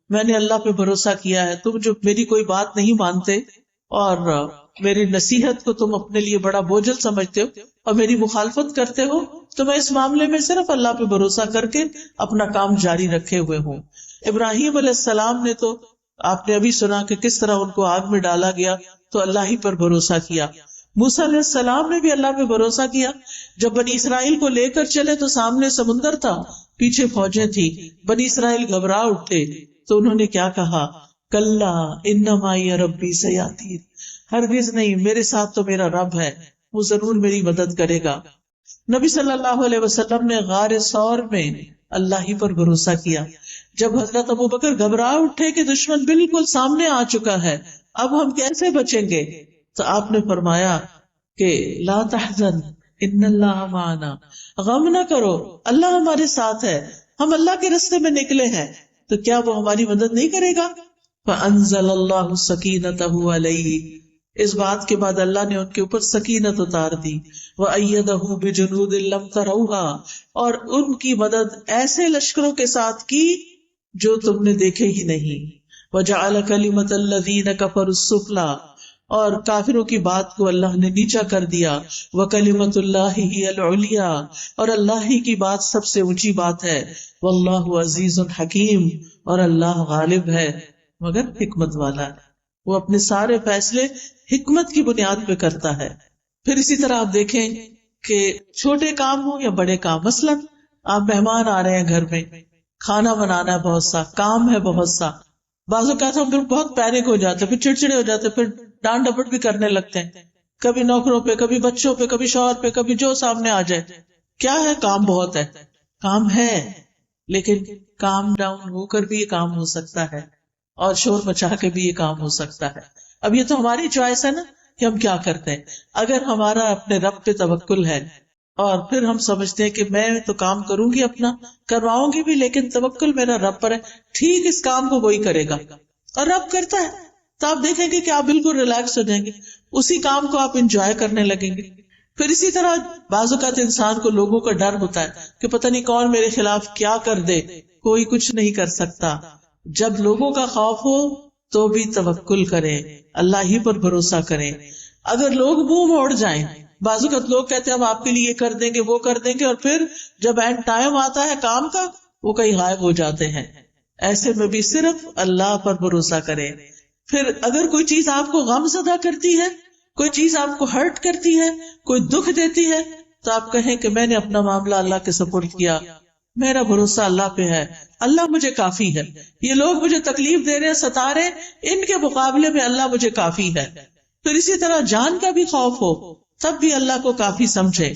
میں نے اللہ پہ بھروسہ کیا ہے. تم جو میری کوئی بات نہیں مانتے اور میری نصیحت کو تم اپنے لیے بڑا بوجھل سمجھتے ہو اور میری مخالفت کرتے ہو، تو میں اس معاملے میں صرف اللہ پہ بھروسہ کر کے اپنا کام جاری رکھے ہوئے ہوں. ابراہیم علیہ السلام نے تو آپ نے ابھی سنا کہ کس طرح ان کو آگ میں ڈالا گیا تو اللہ ہی پر بھروسہ کیا. موسیٰ علیہ السلام نے بھی اللہ پہ بھروسہ کیا. جب بنی اسرائیل کو لے کر چلے تو سامنے سمندر تھا، پیچھے فوجیں تھی، بنی اسرائیل گھبرا اٹھے تو انہوں نے کیا کہا؟ کلا ان معی ربی سیہدین، ہرگز نہیں، میرے ساتھ تو میرا رب ہے، وہ ضرور میری مدد کرے گا. نبی صلی اللہ علیہ وسلم نے غار ثور میں اللہ ہی پر بھروسہ کیا. جب حضرت ابوبکر گھبرا اٹھے کہ دشمن بالکل سامنے آ چکا ہے، اب ہم کیسے بچیں گے، تو آپ نے فرمایا کہ لا تحزن ان اللہ معنا، غم نہ کرو، اللہ ہمارے ساتھ ہے، ہم اللہ کے راستے میں نکلے ہیں، تو کیا وہ ہماری مدد نہیں کرے گا؟ فانزل اللہ سکینتہ علیہ، اس بات کے بعد اللہ نے ان کے اوپر سکینت اتار دی. وَأَيَّدَهُ بِجُنُودٍ لَّمْ تَرَوْهَا، اور ان کی مدد ایسے لشکروں کے ساتھ کی جو تم نے دیکھے ہی نہیں. وجعل کلمۃ الذین کفروا السفلی، اور کافروں کی بات کو اللہ نے نیچا کر دیا، وکلمۃ اللہ ہی العلیٰ، اور اللہ ہی کی بات سب سے اونچی بات ہے، واللہ عزیز حکیم، اور اللہ غالب ہے مگر حکمت والا ہے، وہ اپنے سارے فیصلے حکمت کی بنیاد پہ کرتا ہے۔ پھر اسی طرح آپ دیکھیں کہ چھوٹے کام ہوں یا بڑے کام، مثلا آپ مہمان آ رہے ہیں گھر میں، کھانا بنانا ہے، بہت سا کام ہے، بہت سا، بعض اوقات ہم پھر بہت پینک ہو جاتے ہیں، پھر چڑچڑے ہو جاتے ہیں، پھر ڈانٹ ڈپٹ بھی کرنے لگتے ہیں، کبھی نوکروں پہ، کبھی بچوں پہ، کبھی شوہر پہ، کبھی جو سامنے آ جائے۔ کیا ہے؟ کام بہت ہے، کام ہے، لیکن کام ڈاؤن ہو کر بھی یہ کام ہو سکتا ہے، اور شور مچا کے بھی یہ کام ہو سکتا ہے۔ اب یہ تو ہماری چوائس ہے نا کہ ہم کیا کرتے ہیں۔ اگر ہمارا اپنے رب پہ توکل ہے اور پھر ہم سمجھتے ہیں کہ میں تو کام کروں گی، اپنا کرواؤں گی بھی، لیکن توکل میرا رب پر ہے، ٹھیک اس کام کو وہی کرے گا، اور رب کرتا ہے، تو آپ دیکھیں گے کہ آپ بالکل ریلیکس ہو جائیں گے، اسی کام کو آپ انجوائے کرنے لگیں گے۔ پھر اسی طرح بعض اوقات انسان کو لوگوں کا ڈر ہوتا ہے کہ پتہ نہیں کون میرے خلاف کیا کر دے، کوئی کچھ نہیں کر سکتا۔ جب لوگوں کا خوف ہو تو بھی توکل کریں، اللہ ہی پر بھروسہ کریں۔ اگر لوگ منہ موڑ جائیں، بعض اوقات لوگ کہتے ہیں ہم آپ کے لیے یہ کر دیں گے، وہ کر دیں گے، اور پھر جب اینڈ ٹائم آتا ہے کام کا، وہ کہیں غائب ہو جاتے ہیں۔ ایسے میں بھی صرف اللہ پر بھروسہ کریں۔ پھر اگر کوئی چیز آپ کو غم زدہ کرتی ہے، کوئی چیز آپ کو ہرٹ کرتی ہے، کوئی دکھ دیتی ہے، تو آپ کہیں کہ میں نے اپنا معاملہ اللہ کے سپرد کیا، میرا بھروسہ اللہ پہ ہے، اللہ مجھے کافی ہے، یہ لوگ مجھے تکلیف دے رہے، ستا رہے، ان کے مقابلے میں اللہ مجھے کافی ہے۔ پھر اسی طرح جان کا بھی خوف ہو تب بھی اللہ کو کافی سمجھے۔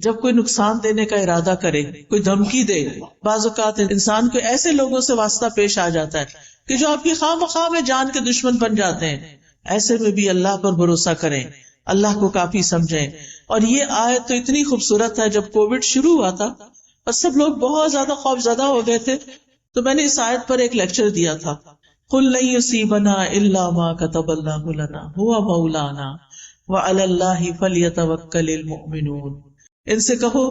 جب کوئی نقصان دینے کا ارادہ کرے، کوئی دھمکی دے، بعض اوقات انسان کو ایسے لوگوں سے واسطہ پیش آ جاتا ہے کہ جو آپ کی خواہ مخواہ میں جان کے دشمن بن جاتے ہیں، ایسے میں بھی اللہ پر بھروسہ کریں، اللہ کو کافی سمجھیں۔ اور یہ آیت تو اتنی خوبصورت ہے، جب کووڈ شروع ہوا تھا اور سب لوگ بہت زیادہ خوف زدہ ہو گئے تھے، تو میں نے اس آیت پر ایک لیکچر دیا تھا، قُلْ لَن يُصِيبَنَا إِلَّا مَا كَتَبَ اللَّهُ لَنَا هُوَ مَوْلَانَا وَعَلَى اللَّهِ فَلْيَتَوَكَّلِ الْمُؤْمِنُونَ، ان سے کہو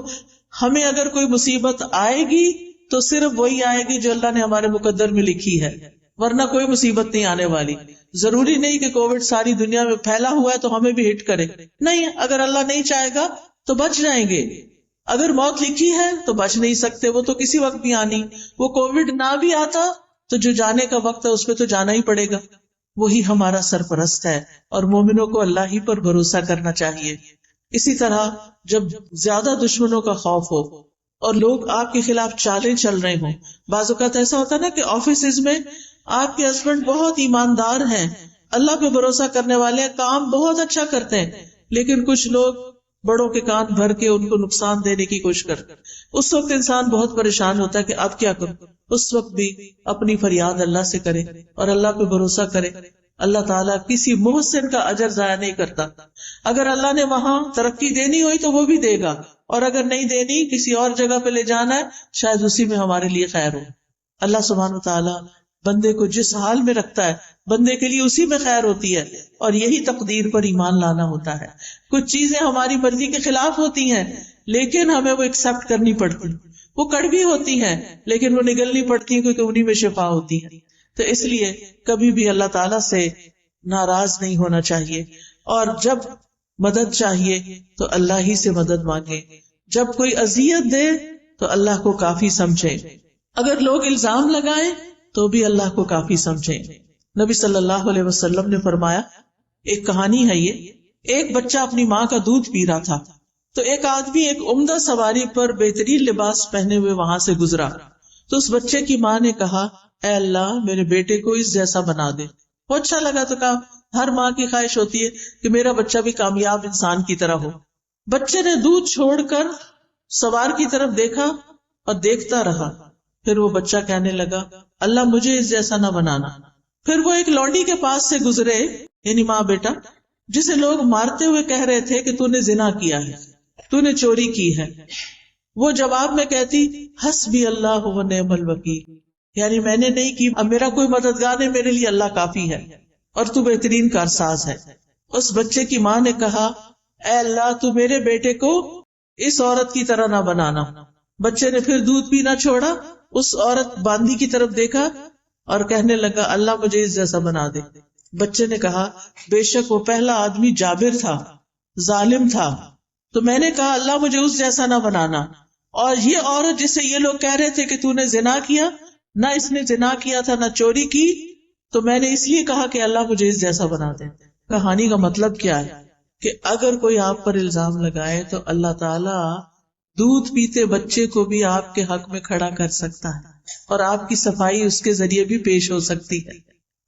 ہمیں اگر کوئی مصیبت آئے گی تو صرف وہی آئے گی جو اللہ نے ہمارے مقدر میں لکھی ہے، ورنہ کوئی مصیبت نہیں آنے والی۔ ضروری نہیں کہ کووڈ ساری دنیا میں پھیلا ہوا ہے تو ہمیں بھی ہٹ کرے، نہیں، اگر اللہ نہیں چاہے گا تو بچ جائیں گے۔ اگر موت لکھی ہے تو بچ نہیں سکتے، وہ تو کسی وقت بھی آنی۔ وہ کووڈ نہ بھی آتا تو جو جانے کا وقت ہے اس پہ تو جانا ہی پڑے گا، وہی ہمارا سرپرست ہے، اور مومنوں کو اللہ ہی پر بھروسہ کرنا چاہیے۔ اسی طرح جب زیادہ دشمنوں کا خوف ہو اور لوگ آپ کے خلاف چالیں چل رہے ہوں، بعض اوقات ایسا ہوتا ہے نا کہ آفیسز میں آپ کے ہسبینڈ بہت ایماندار ہیں، اللہ پہ بھروسہ کرنے والے ہیں، کام بہت اچھا کرتے ہیں، لیکن کچھ لوگ بڑوں کے کان بھر کے ان کو نقصان دینے کی کوشش کرتے، اس وقت انسان بہت پریشان ہوتا ہے کہ اب کیا کروں۔ اس وقت بھی اپنی فریاد اللہ سے کرے اور اللہ پہ بھروسہ کرے۔ اللہ تعالیٰ کسی محسن کا اجر ضائع نہیں کرتا۔ اگر اللہ نے وہاں ترقی دینی ہوئی تو وہ بھی دے گا، اور اگر نہیں دینی، کسی اور جگہ پہ لے جانا ہے، شاید اسی میں ہمارے لیے خیر ہو۔ اللہ سبحانہ وتعالیٰ بندے کو جس حال میں رکھتا ہے، بندے کے لیے اسی میں خیر ہوتی ہے، اور یہی تقدیر پر ایمان لانا ہوتا ہے۔ کچھ چیزیں ہماری مرضی کے خلاف ہوتی ہیں لیکن ہمیں وہ ایکسپٹ کرنی پڑتی، وہ کڑوی ہوتی ہیں لیکن وہ نگلنی پڑتی ہیں کیونکہ انہی میں شفا ہوتی ہے۔ تو اس لیے کبھی بھی اللہ تعالیٰ سے ناراض نہیں ہونا چاہیے، اور جب مدد چاہیے تو اللہ ہی سے مدد مانگے، جب کوئی اذیت دے تو اللہ کو کافی سمجھے، اگر لوگ الزام لگائیں تو بھی اللہ کو کافی سمجھیں۔ نبی صلی اللہ علیہ وسلم نے فرمایا، ایک کہانی ہے یہ، ایک بچہ اپنی ماں کا دودھ پی رہا تھا، تو ایک آدمی ایک عمدہ سواری پر بہترین لباس پہنے ہوئے وہاں سے گزرا، تو اس بچے کی ماں نے کہا، اے اللہ میرے بیٹے کو اس جیسا بنا دے۔ وہ اچھا لگا تو کہا، ہر ماں کی خواہش ہوتی ہے کہ میرا بچہ بھی کامیاب انسان کی طرح ہو۔ بچے نے دودھ چھوڑ کر سوار کی طرف دیکھا اور دیکھتا رہا، پھر وہ بچہ کہنے لگا، اللہ مجھے اس جیسا نہ بنانا۔ پھر وہ ایک لونڈی کے پاس سے گزرے، یعنی ماں بیٹا، جسے لوگ مارتے ہوئے کہہ رہے تھے کہ تو نے زنا کیا ہے، تو نے چوری کی ہے۔ وہ جواب میں کہتی، حسبی اللہ و نعم الوکیل، یعنی میں نے نہیں کی، اب میرا کوئی مددگار نہیں، میرے لیے اللہ کافی ہے اور تو بہترین کارساز ہے۔ اس بچے کی ماں نے کہا، اے اللہ تو میرے بیٹے کو اس عورت کی طرح نہ بنانا۔ بچے نے پھر دودھ پینا چھوڑا، اس عورت باندی کی طرف دیکھا اور کہنے لگا اللہ مجھے اس جیسا بنا دے. بچے نے کہا بے شک وہ پہلا آدمی جابر تھا، ظالم تھا، تو میں نے کہا اللہ مجھے اس جیسا نہ بنانا. اور یہ عورت جسے یہ لوگ کہہ رہے تھے کہ تو نے زنا کیا، نہ اس نے زنا کیا تھا نہ چوری کی، تو میں نے اس لیے کہا کہ اللہ مجھے اس جیسا بنا دے. کہانی کا مطلب کیا ہے کہ اگر کوئی آپ پر الزام لگائے تو اللہ تعالیٰ دودھ پیتے بچے کو بھی آپ کے حق میں کھڑا کر سکتا ہے اور آپ کی صفائی اس کے ذریعے بھی پیش ہو سکتی ہے.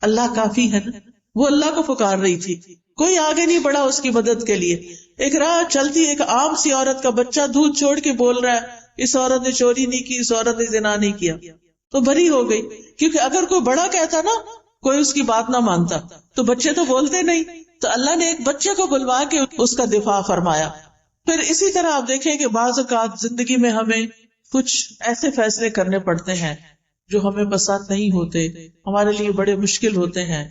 اللہ کافی ہے نا. وہ اللہ کو پکار رہی تھی، کوئی آگے نہیں بڑھا اس کی مدد کے لیے. ایک راہ چلتی ایک عام سی عورت کا بچہ دودھ چھوڑ کے بول رہا ہے اس عورت نے چوری نہیں کی، اس عورت نے زنا نہیں کیا، تو بری ہو گئی. کیونکہ اگر کوئی بڑا کہتا نا، کوئی اس کی بات نہ مانتا، تو بچے تو بولتے نہیں. تو اللہ نے ایک بچے کو بلوا کے اس کا دفاع فرمایا. پھر اسی طرح آپ دیکھیں کہ بعض اوقات زندگی میں ہمیں کچھ ایسے فیصلے کرنے پڑتے ہیں جو ہمیں پسند نہیں ہوتے، ہمارے لیے بڑے مشکل ہوتے ہیں.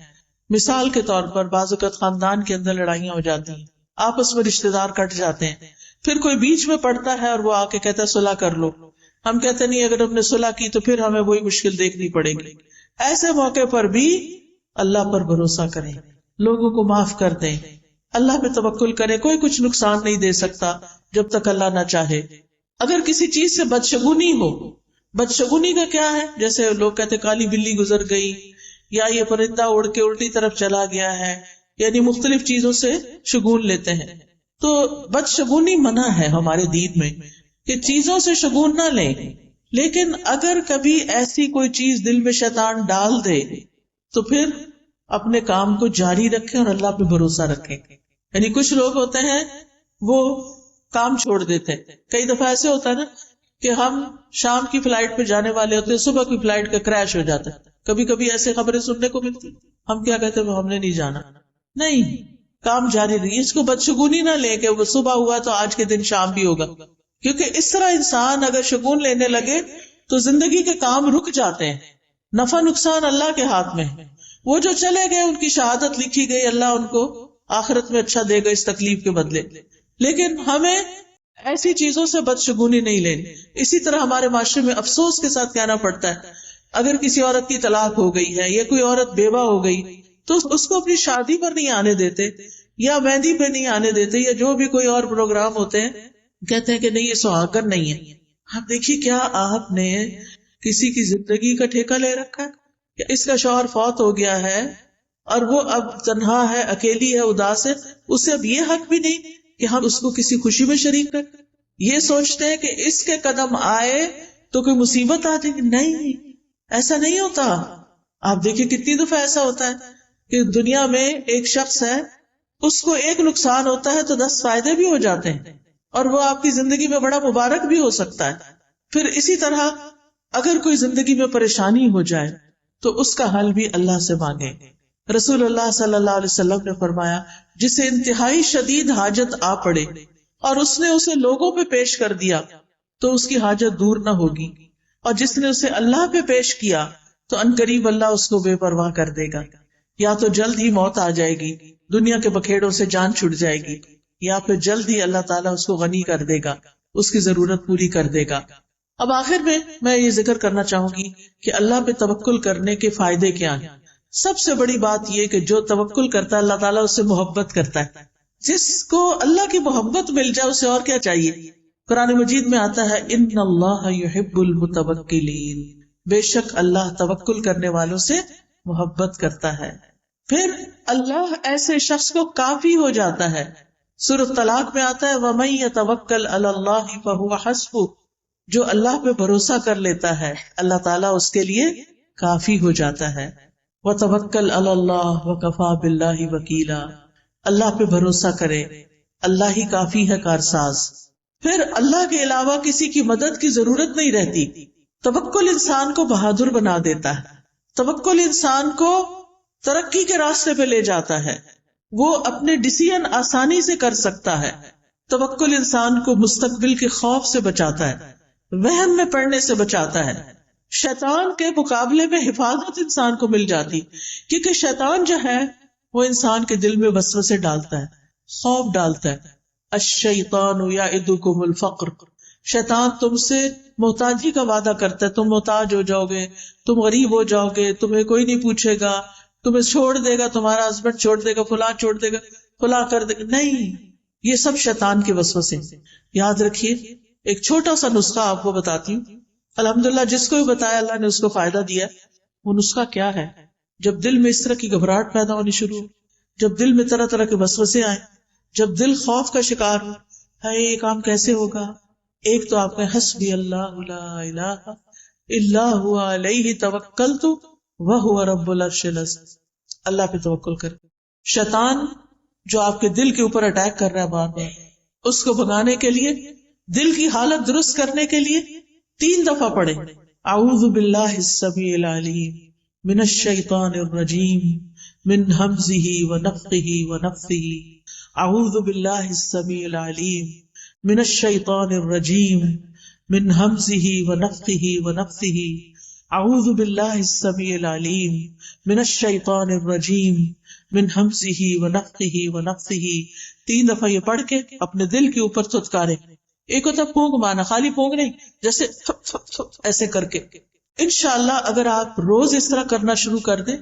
مثال کے طور پر بعض اوقات خاندان کے اندر لڑائیاں ہو جاتی ہیں، آپس میں رشتے دار کٹ جاتے ہیں، پھر کوئی بیچ میں پڑتا ہے اور وہ آ کے کہتا ہے صلح کر لو. ہم کہتے نہیں اگر ہم نے صلح کی تو پھر ہمیں وہی مشکل دیکھنی پڑے گی. ایسے موقع پر بھی اللہ پر بھروسہ کریں، لوگوں کو معاف کر دیں، اللہ پہ توکل کریں. کوئی کچھ نقصان نہیں دے سکتا جب تک اللہ نہ چاہے. اگر کسی چیز سے بدشگونی ہو، بدشگونی کا کیا ہے، جیسے لوگ کہتے کالی بلی گزر گئی، یا یہ پرندہ اڑ کے الٹی طرف چلا گیا ہے، یعنی مختلف چیزوں سے شگون لیتے ہیں. تو بدشگونی منع ہے ہمارے دین میں کہ چیزوں سے شگون نہ لیں. لیکن اگر کبھی ایسی کوئی چیز دل میں شیطان ڈال دے تو پھر اپنے کام کو جاری رکھیں اور اللہ پہ بھروسہ رکھیں. یعنی کچھ لوگ ہوتے ہیں وہ کام چھوڑ دیتے. کئی دفعہ ایسے ہوتا ہے نا کہ ہم شام کی فلائٹ پہ جانے والے ہوتے ہیں، صبح کی فلائٹ کا کریش ہو جاتا ہے. کبھی کبھی ایسے خبریں سننے کو ملتی، ہم کیا کہتے ہیں ہم نے نہیں جانا. نہیں، کام جاری رہی. اس کو بدشگونی نہ لے کہ وہ صبح ہوا تو آج کے دن شام بھی ہوگا، کیونکہ اس طرح انسان اگر شگون لینے لگے تو زندگی کے کام رک جاتے ہیں. نفع نقصان اللہ کے ہاتھ میں ہے. وہ جو چلے گئے ان کی شہادت لکھی گئی، اللہ ان کو آخرت میں اچھا دے گا اس تکلیف کے بدلے. لیکن ہمیں ایسی چیزوں سے بدشگونی نہیں لینی. اسی طرح ہمارے معاشرے میں افسوس کے ساتھ کہنا پڑتا ہے اگر کسی عورت کی طلاق ہو گئی ہے یا کوئی عورت بیوہ ہو گئی تو اس کو اپنی شادی پر نہیں آنے دیتے یا مہندی پہ نہیں آنے دیتے یا جو بھی کوئی اور پروگرام ہوتے ہیں، کہتے ہیں کہ نہیں یہ سہاگن نہیں ہے. آپ دیکھیے کیا آپ نے کسی کی زندگی کا ٹھیکہ لے رکھا ہے کہ اس کا شوہر فوت ہو گیا ہے اور وہ اب تنہا ہے، اکیلی ہے، اداس ہے، اسے اب یہ حق بھی نہیں کہ ہم اس کو کسی خوشی میں شریک کریں. یہ سوچتے ہیں کہ اس کے قدم آئے تو کوئی مصیبت آ جائے گی. نہیں، ایسا نہیں ہوتا. آپ دیکھیں کتنی دفعہ ایسا ہوتا ہے کہ دنیا میں ایک شخص ہے، اس کو ایک نقصان ہوتا ہے تو 10 فائدے بھی ہو جاتے ہیں اور وہ آپ کی زندگی میں بڑا مبارک بھی ہو سکتا ہے. پھر اسی طرح اگر کوئی زندگی میں پریشانی ہو جائے تو اس کا حل بھی اللہ سے مانگے. رسول اللہ صلی اللہ علیہ وسلم نے فرمایا جسے انتہائی شدید حاجت آ پڑے اور اس نے اسے لوگوں پہ پیش کر دیا تو اس کی حاجت دور نہ ہوگی، اور جس نے اسے اللہ پہ پیش کیا تو عنقریب اللہ اس کو بے پرواہ کر دے گا. یا تو جلد ہی موت آ جائے گی، دنیا کے بکھیڑوں سے جان چھٹ جائے گی، یا پھر جلد ہی اللہ تعالیٰ اس کو غنی کر دے گا، اس کی ضرورت پوری کر دے گا. اب آخر میں یہ ذکر کرنا چاہوں گی کہ اللہ پہ توکل کرنے کے فائدے کیا ہیں. سب سے بڑی بات یہ کہ جو توکل کرتا ہے اللہ تعالیٰ اس سے محبت کرتا ہے. جس کو اللہ کی محبت مل جائے اسے اور کیا چاہیے. قرآن مجید میں آتا ہے ان اللہ یحب المتوکلین، بے شک اللہ توکل کرنے والوں سے محبت کرتا ہے. پھر اللہ ایسے شخص کو کافی ہو جاتا ہے. سورۃ طلاق میں آتا ہے وَمَن يَتَوَکَّلْ عَلَى اللَّهِ فَهُوَ حَسْبُهُ، جو اللہ پہ بھروسہ کر لیتا ہے اللہ تعالیٰ اس کے لیے کافی ہو جاتا ہے. وَتَوَکَّلْ عَلَى اللَّهِ وَكَفَى بِاللَّهِ وَکِیلًا، اللہ پہ بھروسہ کرے، اللہ ہی کافی ہے کارساز. پھر اللہ کے علاوہ کسی کی مدد کی ضرورت نہیں رہتی. توکل انسان کو بہادر بنا دیتا ہے، توکل انسان کو ترقی کے راستے پہ لے جاتا ہے، وہ اپنے ڈیسیژن آسانی سے کر سکتا ہے. توکل انسان کو مستقبل کے خوف سے بچاتا ہے، وہم میں پڑنے سے بچاتا ہے. شیطان کے مقابلے میں حفاظت انسان کو مل جاتی، کیونکہ شیطان جو ہے وہ انسان کے دل میں وسوسے ڈالتا ہے، خوف ڈالتا ہے. الشیطان یعدکم الفقر شیطان تم سے محتاجی کا وعدہ کرتا ہے، تم محتاج ہو جاؤ گے، تم غریب ہو جاؤ گے، تمہیں کوئی نہیں پوچھے گا، تمہیں چھوڑ دے گا، تمہارا ہسبینڈ چھوڑ دے گا، فلاں چھوڑ دے گا، فلاں کر دے گا. نہیں، یہ سب شیطان کے وسوسے. یاد رکھیے ایک چھوٹا سا نسخہ آپ کو بتاتی ہوں. الحمدللہ جس کو بھی بتایا اللہ نے اس کو فائدہ دیا. وہ نسخہ کیا ہے؟ جب دل میں اس طرح کی گھبراہٹ پیدا ہونی شروع ہو، جب دل میں طرح طرح کے وسوسے آئے، جب دل خوف کا شکار ہو، ہے یہ کام کیسے ہوگا، ایک تو آپ نے حسبی اللہ لا الہ الا هو علیہ توکلت وہو رب العرش العظیم. اللہ پہ توکل کر. شیطان جو آپ کے دل کے اوپر اٹیک کر رہا ہے بار بار، اس کو بھگانے کے لیے، دل کی حالت درست کرنے کے لیے 3 دفعہ پڑھے اعوذ باللہ السمیع العلیم من الشیطان الرجیم من ہمزہ ونفخہ ونفثہ. اعوذ باللہ السمیع العلیم من الشیطان الرجیم من ہمزہ ونفخہ ونفثہ. اعوذ باللہ السمیع العلیم من الشیطان الرجیم من ہمزہ ونفخہ ونفثہ. 3 دفعہ یہ پڑھ کے اپنے دل کے اوپر تھتکارے. ایک ہوتا پھونک مارنا، خالی پھونک نہیں، جیسے تھپ تھپ تھپ ایسے کر کے. انشاءاللہ اگر آپ روز اس طرح کرنا شروع کر دیں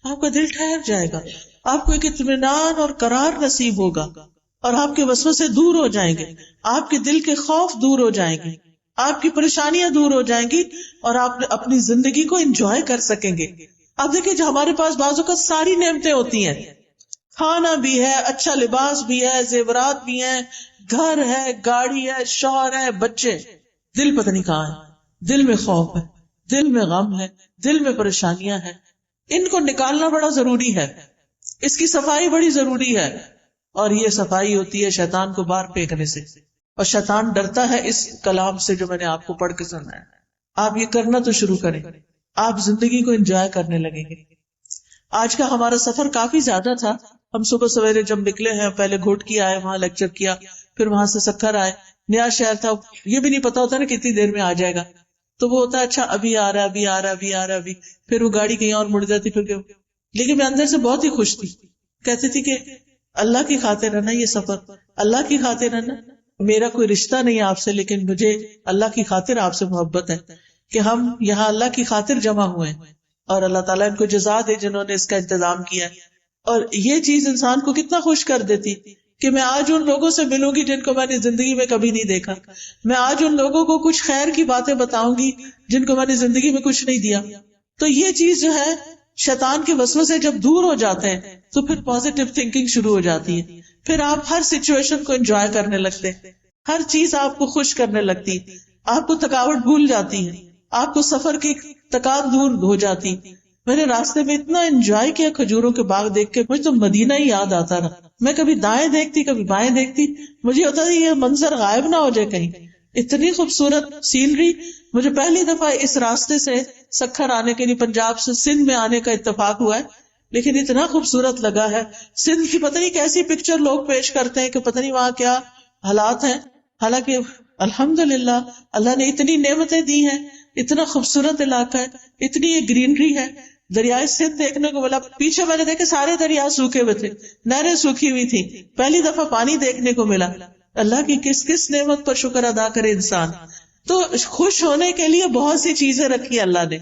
آپ کا دل ٹھہر جائے گا، آپ کو ایک اطمینان اور قرار نصیب ہوگا، اور آپ کے وسوسے دور ہو جائیں گے، آپ کے دل کے خوف دور ہو جائیں گے، آپ کی پریشانیاں دور ہو جائیں گی، اور آپ اپنی زندگی کو انجوائے کر سکیں گے. آپ دیکھیں جو ہمارے پاس بعضوں کا ساری نعمتیں ہوتی ہیں، کھانا بھی ہے، اچھا لباس بھی ہے، زیورات بھی ہیں، گھر ہے، گاڑی ہے، شوہر ہے، بچے، دل پتہ نہیں کہاں ہے. دل میں خوف ہے، دل میں غم ہے، دل میں پریشانیاں ہیں. ان کو نکالنا بڑا ضروری ہے، اس کی صفائی بڑی ضروری ہے. اور یہ صفائی ہوتی ہے شیطان کو باہر پھینکنے سے. اور شیطان ڈرتا ہے اس کلام سے جو میں نے آپ کو پڑھ کے سنایا. آپ یہ کرنا تو شروع کریں، آپ زندگی کو انجوائے کرنے لگیں گے. آج کا ہمارا سفر کافی زیادہ تھا. ہم صبح سویرے جب نکلے ہیں، پہلے گھوٹکی آئے، وہاں لیکچر کیا، پھر وہاں سے سکھر آئے. نیا شہر تھا، یہ بھی نہیں پتا ہوتا نا کتنی دیر میں آ جائے گا، تو وہ ہوتا ہے اچھا ابھی آ رہا، ابھی آ رہا، ابھی آ رہا، ابھی. پھر وہ گاڑی کہیں اور مڑ جاتی، پھر لیکن میں اندر سے بہت ہی خوش تھی. کہتی تھی کہ اللہ کی خاطر ہے نا یہ سفر، اللہ کی خاطر ہے نا. میرا کوئی رشتہ نہیں آپ سے، لیکن مجھے اللہ کی خاطر آپ سے محبت ہے کہ ہم یہاں اللہ کی خاطر جمع ہوئے ہیں. اور اللہ تعالیٰ ان کو جزا دے جنہوں نے اس کا انتظام کیا ہے. اور یہ چیز انسان کو کتنا خوش کر دیتی کہ میں آج ان لوگوں سے ملوں گی جن کو میں نے زندگی میں کبھی نہیں دیکھا. میں آج ان لوگوں کو کچھ خیر کی باتیں بتاؤں گی جن کو میں نے زندگی میں کچھ نہیں دیا. تو یہ چیز جو ہے شیطان کے وسوسے جب دور ہو جاتے ہیں تو پھر پازیٹیو تھنکنگ شروع ہو جاتی ہے. پھر آپ ہر سچویشن کو انجوائے کرنے لگتے، ہر چیز آپ کو خوش کرنے لگتی، آپ کو تھکاوٹ بھول جاتی ہے، آپ کو سفر کی تکان دور ہو جاتی. میں نے راستے میں اتنا انجوائے کیا کھجوروں کے باغ دیکھ کے، مجھے تو مدینہ ہی یاد آتا رہا. میں کبھی دائیں دیکھتی کبھی بائیں دیکھتی، مجھے ہوتا تھا یہ منظر غائب نہ ہو جائے کہیں. اتنی خوبصورت سینری. مجھے پہلی دفعہ اس راستے سے سکھر آنے کے لیے پنجاب سے سندھ میں آنے کا اتفاق ہوا ہے، لیکن اتنا خوبصورت لگا ہے. سندھ کی پتہ نہیں کیسی پکچر لوگ پیش کرتے ہیں کہ پتہ نہیں وہاں کیا حالات ہیں، حالانکہ الحمدللہ اللہ نے اتنی نعمتیں دی ہیں، اتنا خوبصورت علاقہ ہے، اتنی یہ گرینری ہے. دریائے سندھ دیکھنے کو ملا. پیچھے میں نے دیکھے سارے دریا سوکھے ہوئے تھے، نہریں سوکھی ہوئی تھی. پہلی دفعہ پانی دیکھنے کو ملا. اللہ کی کس کس نعمت پر شکر ادا کرے انسان. تو خوش ہونے کے لیے بہت سی چیزیں رکھی اللہ نے،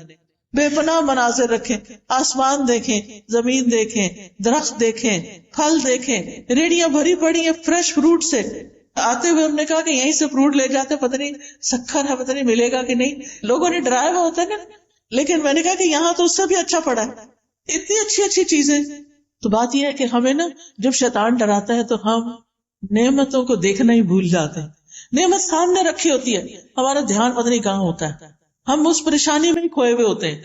بے پناہ مناظر رکھے. آسمان دیکھیں، زمین دیکھیں، درخت دیکھیں، پھل دیکھیں، ریڑیاں بھری پڑی ہیں فریش فروٹ سے. آتے ہوئے ہم نے کہا کہ یہیں سے فروٹ لے جاتے، پتہ نہیں سکھر ہے، پتہ نہیں ملے گا کہ نہیں. لوگوں نے ڈرایا ہوا ہوتا ہے نا، لیکن میں نے کہا کہ یہاں تو اس سے بھی اچھا پڑا ہے، اتنی اچھی اچھی چیزیں. تو بات یہ ہے کہ ہمیں نا جب شیطان ڈراتا ہے تو ہم نعمتوں کو دیکھنا ہی بھول جاتے ہیں. نعمت سامنے رکھی ہوتی ہے، ہمارا دھیان پتہ نہیں کہاں ہوتا ہے، ہم اس پریشانی میں ہی کھوئے ہوئے ہوتے ہیں.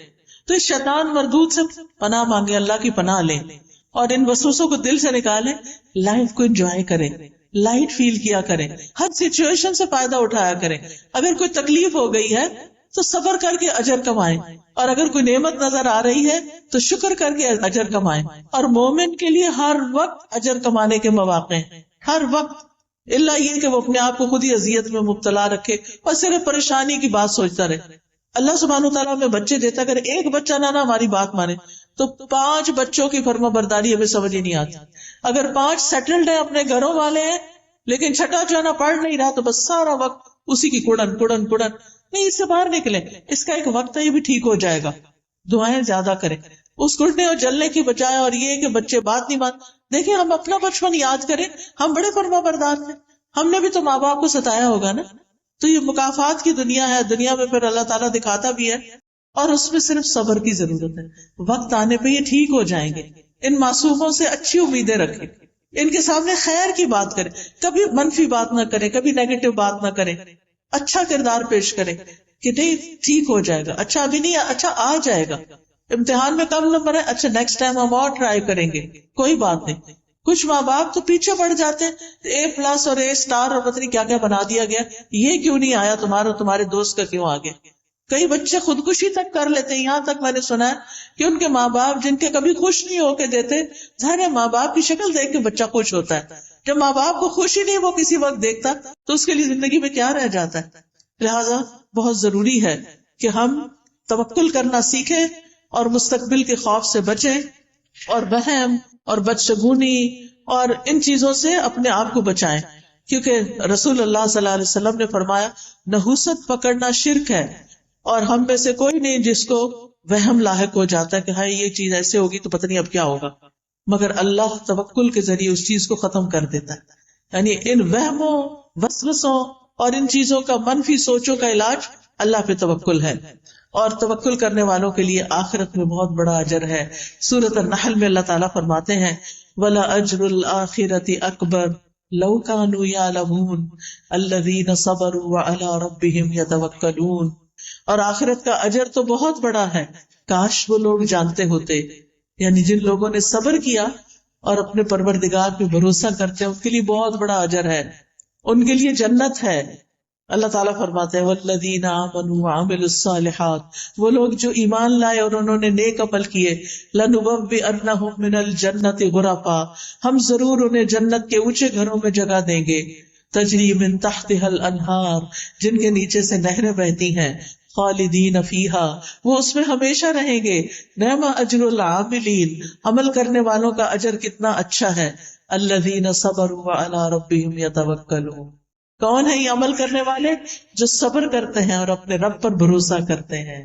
تو اس شیطان مردود سے پناہ مانگے، اللہ کی پناہ لیں، اور ان وسوسوں کو دل سے نکالیں. لائف کو انجوائے کریں، لائٹ فیل کیا کریں، ہر سچویشن سے فائدہ اٹھایا کریں. اگر کوئی تکلیف ہو گئی ہے تو صبر کر کے اجر کمائیں، اور اگر کوئی نعمت نظر آ رہی ہے تو شکر کر کے اجر کمائیں. اور مومن کے لیے ہر وقت اجر کمانے کے مواقع ہیں، ہر وقت، اللہ یہ کہ وہ اپنے آپ کو خود ہی اذیت میں مبتلا رکھے اور صرف پریشانی کی بات سوچتا رہے. اللہ سبحانہ وتعالیٰ ہمیں بچے دیتا، اگر ایک بچہ نہ ہماری بات مانے تو 5 بچوں کی فرما برداری ہمیں سمجھ ہی نہیں آتی. اگر 5 سیٹلڈ ہیں، اپنے گھروں والے ہیں، لیکن چھٹا جو ہے نا پڑھ نہیں رہا، تو بس سارا وقت اسی کی کڑن کڑن کڑن، نہیں، اس سے باہر نکلیں، اس کا ایک وقت ہے، یہ بھی ٹھیک ہو جائے گا. دعائیں زیادہ کریں اس کڑنے اور جلنے کی بجائے. اور یہ کہ بچے بات نہیں مان، دیکھیں ہم اپنا بچپن یاد کریں، ہم بڑے فرما بردار تھے، ہم نے بھی تو ماں باپ کو ستایا ہوگا نا. تو یہ مکافات کی دنیا ہے، دنیا میں پھر اللہ تعالیٰ دکھاتا بھی ہے، اور اس میں صرف صبر کی ضرورت ہے. وقت آنے پہ یہ ٹھیک ہو جائیں گے. ان معصوموں سے اچھی امیدیں رکھیں، ان کے سامنے خیر کی بات کریں، کبھی منفی بات نہ کریں، کبھی نیگیٹو بات نہ کریں، اچھا کردار پیش کریں کہ نہیں ٹھیک ہو جائے گا، اچھا ابھی نہیں، اچھا آ جائے گا، امتحان میں کم نمبر ہے، اچھا نیکسٹ ٹائم ہم اور ٹرائی کریں گے، کوئی بات نہیں. کچھ ماں باپ تو پیچھے پڑ جاتے ہیں، A+ اور A* اور پتہ نہیں کیا کیا بنا دیا گیا، یہ کیوں نہیں آیا تمہارا، تمہارے دوست کا کیوں آ گیا. کئی بچے خودکشی تک کر لیتے ہیں، یہاں تک میں نے سنا ہے کہ ان کے ماں باپ جن کے کبھی خوش نہیں ہو کے دیتے، ظاہر ہے ماں باپ کی شکل دیکھ کے بچہ خوش ہوتا ہے، جب ماں باپ کو خوشی نہیں وہ کسی وقت دیکھتا تو اس کے لیے زندگی میں کیا رہ جاتا ہے. لہٰذا بہت ضروری ہے کہ ہم توکل کرنا سیکھیں اور مستقبل کے خوف سے بچیں، اور وہم اور بدشگونی اور ان چیزوں سے اپنے آپ کو بچائیں. کیونکہ رسول اللہ صلی اللہ علیہ وسلم نے فرمایا نحوست پکڑنا شرک ہے، اور ہم میں سے کوئی نہیں جس کو وہم لاحق ہو جاتا ہے کہ ہاں یہ چیز ایسے ہوگی تو پتہ نہیں اب کیا ہوگا، مگر اللہ توکل کے ذریعے اس چیز کو ختم کر دیتا ہے. یعنی ان وہموں، وسوسوں اور ان چیزوں کا، منفی سوچوں کا علاج اللہ پہ توکل ہے، اور توکل کرنے والوں کے لیے آخرت میں بہت بڑا اجر ہے. سورۃ النحل میں اللہ تعالیٰ فرماتے ہیں وَلَأَجْرُ الْآخِرَةِ أَكْبَرُ لَوْ كَانُوا يَعْلَمُونَ الَّذِينَ صَبَرُوا وَعَلَىٰ رَبِّهِمْ يَتَوَكَّلُونَ. اور آخرت کا اجر تو بہت بڑا ہے، کاش وہ لوگ جانتے ہوتے. یعنی جن لوگوں نے صبر کیا اور اپنے پروردگار پہ بھروسہ کرتے ہیں ان کے لیے بہت بڑا اجر ہے، ان کے لیے جنت ہے. اللہ تعالیٰ فرماتے ہیں والذین آمنوا وعملوا الصالحات، وہ لوگ جو ایمان لائے اور انہوں نے نیک عمل کیے، لنبوئنہم من الجنت غرفا، ہم ضرور انہیں جنت کے اونچے گھروں میں جگہ دیں گے، تجری من تحتها الانہار، جن کے نیچے سے نہریں بہتی ہیں، خالدین فیہا، وہ اس میں ہمیشہ رہیں گے. نعم اجر العاملین، عمل کرنے والوں کا اجر کتنا اچھا ہے. الذین صبروا وعلی ربہم یتوکلون، کون ہے یہ عمل کرنے والے؟ جو صبر کرتے ہیں اور اپنے رب پر بھروسہ کرتے ہیں.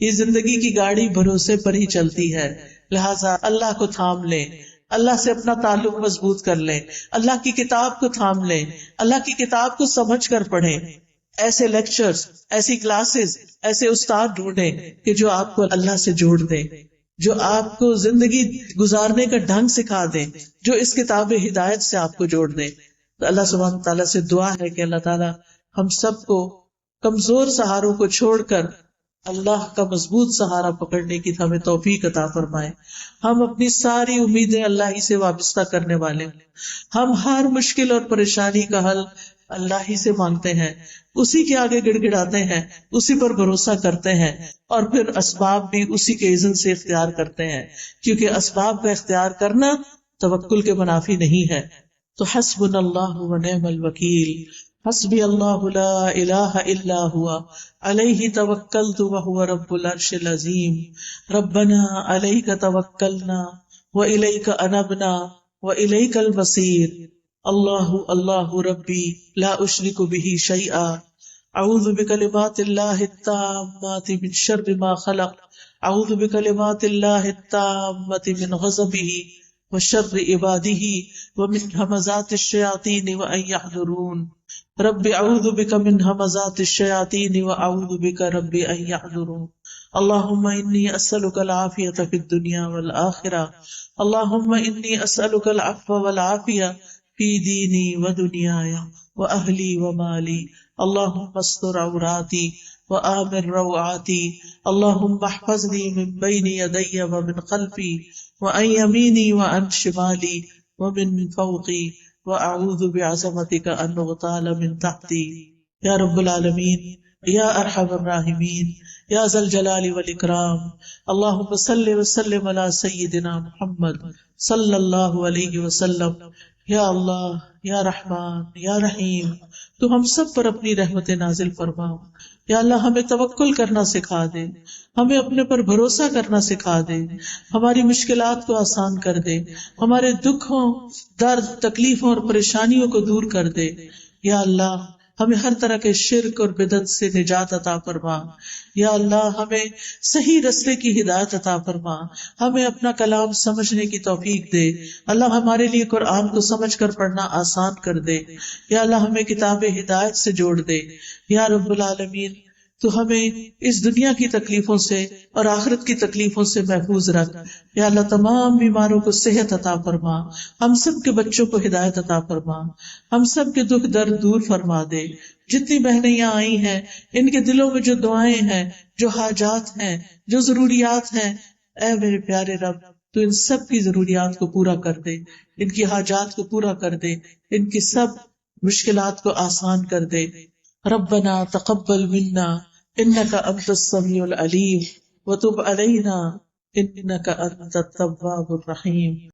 یہ زندگی کی گاڑی بھروسے پر ہی چلتی ہے، لہٰذا اللہ کو تھام لیں، اللہ سے اپنا تعلق مضبوط کر لیں، اللہ کی کتاب کو تھام لیں، اللہ کی کتاب کو سمجھ کر پڑھیں. ایسے لیکچرز، ایسی کلاسز، ایسے استاد ڈھونڈیں کہ جو آپ کو اللہ سے جوڑ دیں، جو آپ کو زندگی گزارنے کا ڈھنگ سکھا دیں، جو اس کتاب ہدایت سے آپ کو جوڑ دیں. تو اللہ سبحانہ تعالیٰ سے دعا ہے کہ اللہ تعالیٰ ہم سب کو کمزور سہاروں کو چھوڑ کر اللہ کا مضبوط سہارا پکڑنے کی ہمیں توفیق عطا فرمائے. ہم اپنی ساری امیدیں اللہ ہی سے وابستہ کرنے والے، ہم ہر مشکل اور پریشانی کا حل اللہ ہی سے مانگتے ہیں، اسی کے آگے گڑ گڑاتے ہیں، اسی پر بھروسہ کرتے ہیں، اور پھر اسباب بھی اسی کے اذن سے اختیار کرتے ہیں، کیونکہ اسباب کا اختیار کرنا توکل کے منافی نہیں ہے. تو حسبنا اللہ ونعم الوکیل، حسبی اللہ لا الہ الا ہوا علیہ توکلت وہو رب العرش العظیم. ربنا علیک توکلنا والیک انبنا والیک المصیر. اللہ اللہ ربی لا اشرک بہ شیئا، اعوذ بکلمات اللہ التامات من شر ما خلق، اعوذ بکلمات اللہ التامات من غضبہ وشر عبادہ ومن همزات الشیاطین وان یحضرون. رب اعوذ بک من همزات الشیاطین واعوذ بک رب ان یحضرون. اللہم انی اسألک العافیۃ فی الدنیا والآخرہ، اللہم انی اسألک العفو والعافیہ فی دینی ودنیایا واہلی ومالی. اللہم استر عوراتی وآمن روعاتی، اللہم احفظنی من بین یدی ومن خلفی وعن یمینی وعن شمالی ومن فوقی واعوذ بعظمتک ان اغتال من تحتی. یا رب العالمین، یا ارحم الراحمین، یا ذا الجلال والاکرام، اللہم صل وسلم علی سیدنا محمد صلی اللہ علیہ وسلم. یا اللہ، یا رحمان، یا رحیم، تو ہم سب پر اپنی رحمت نازل فرما. یا اللہ ہمیں توکل کرنا سکھا دے، ہمیں اپنے پر بھروسہ کرنا سکھا دے، ہماری مشکلات کو آسان کر دے، ہمارے دکھوں، درد، تکلیفوں اور پریشانیوں کو دور کر دے. یا اللہ ہمیں ہر طرح کے شرک اور بدعت سے نجات عطا فرما. یا اللہ ہمیں صحیح رستے کی ہدایت عطا فرما. ہمیں اپنا کلام سمجھنے کی توفیق دے. اللہ ہمارے لیے قرآن کو سمجھ کر پڑھنا آسان کر دے. یا اللہ ہمیں کتاب ہدایت سے جوڑ دے. یا رب العالمین تو ہمیں اس دنیا کی تکلیفوں سے اور آخرت کی تکلیفوں سے محفوظ رکھ. یا اللہ تمام بیماروں کو صحت عطا فرما. ہم سب کے بچوں کو ہدایت عطا فرما. ہم سب کے دکھ درد دور فرما دے. جتنی بہنیں یہاں آئی ہیں ان کے دلوں میں جو دعائیں ہیں، جو حاجات ہیں، جو ضروریات ہیں، اے میرے پیارے رب تو ان سب کی ضروریات کو پورا کر دے، ان کی حاجات کو پورا کر دے، ان کی سب مشکلات کو آسان کر دے. ربنا تقبل منا انك انت السميع العليم وتب علينا انك انت التواب الرحيم.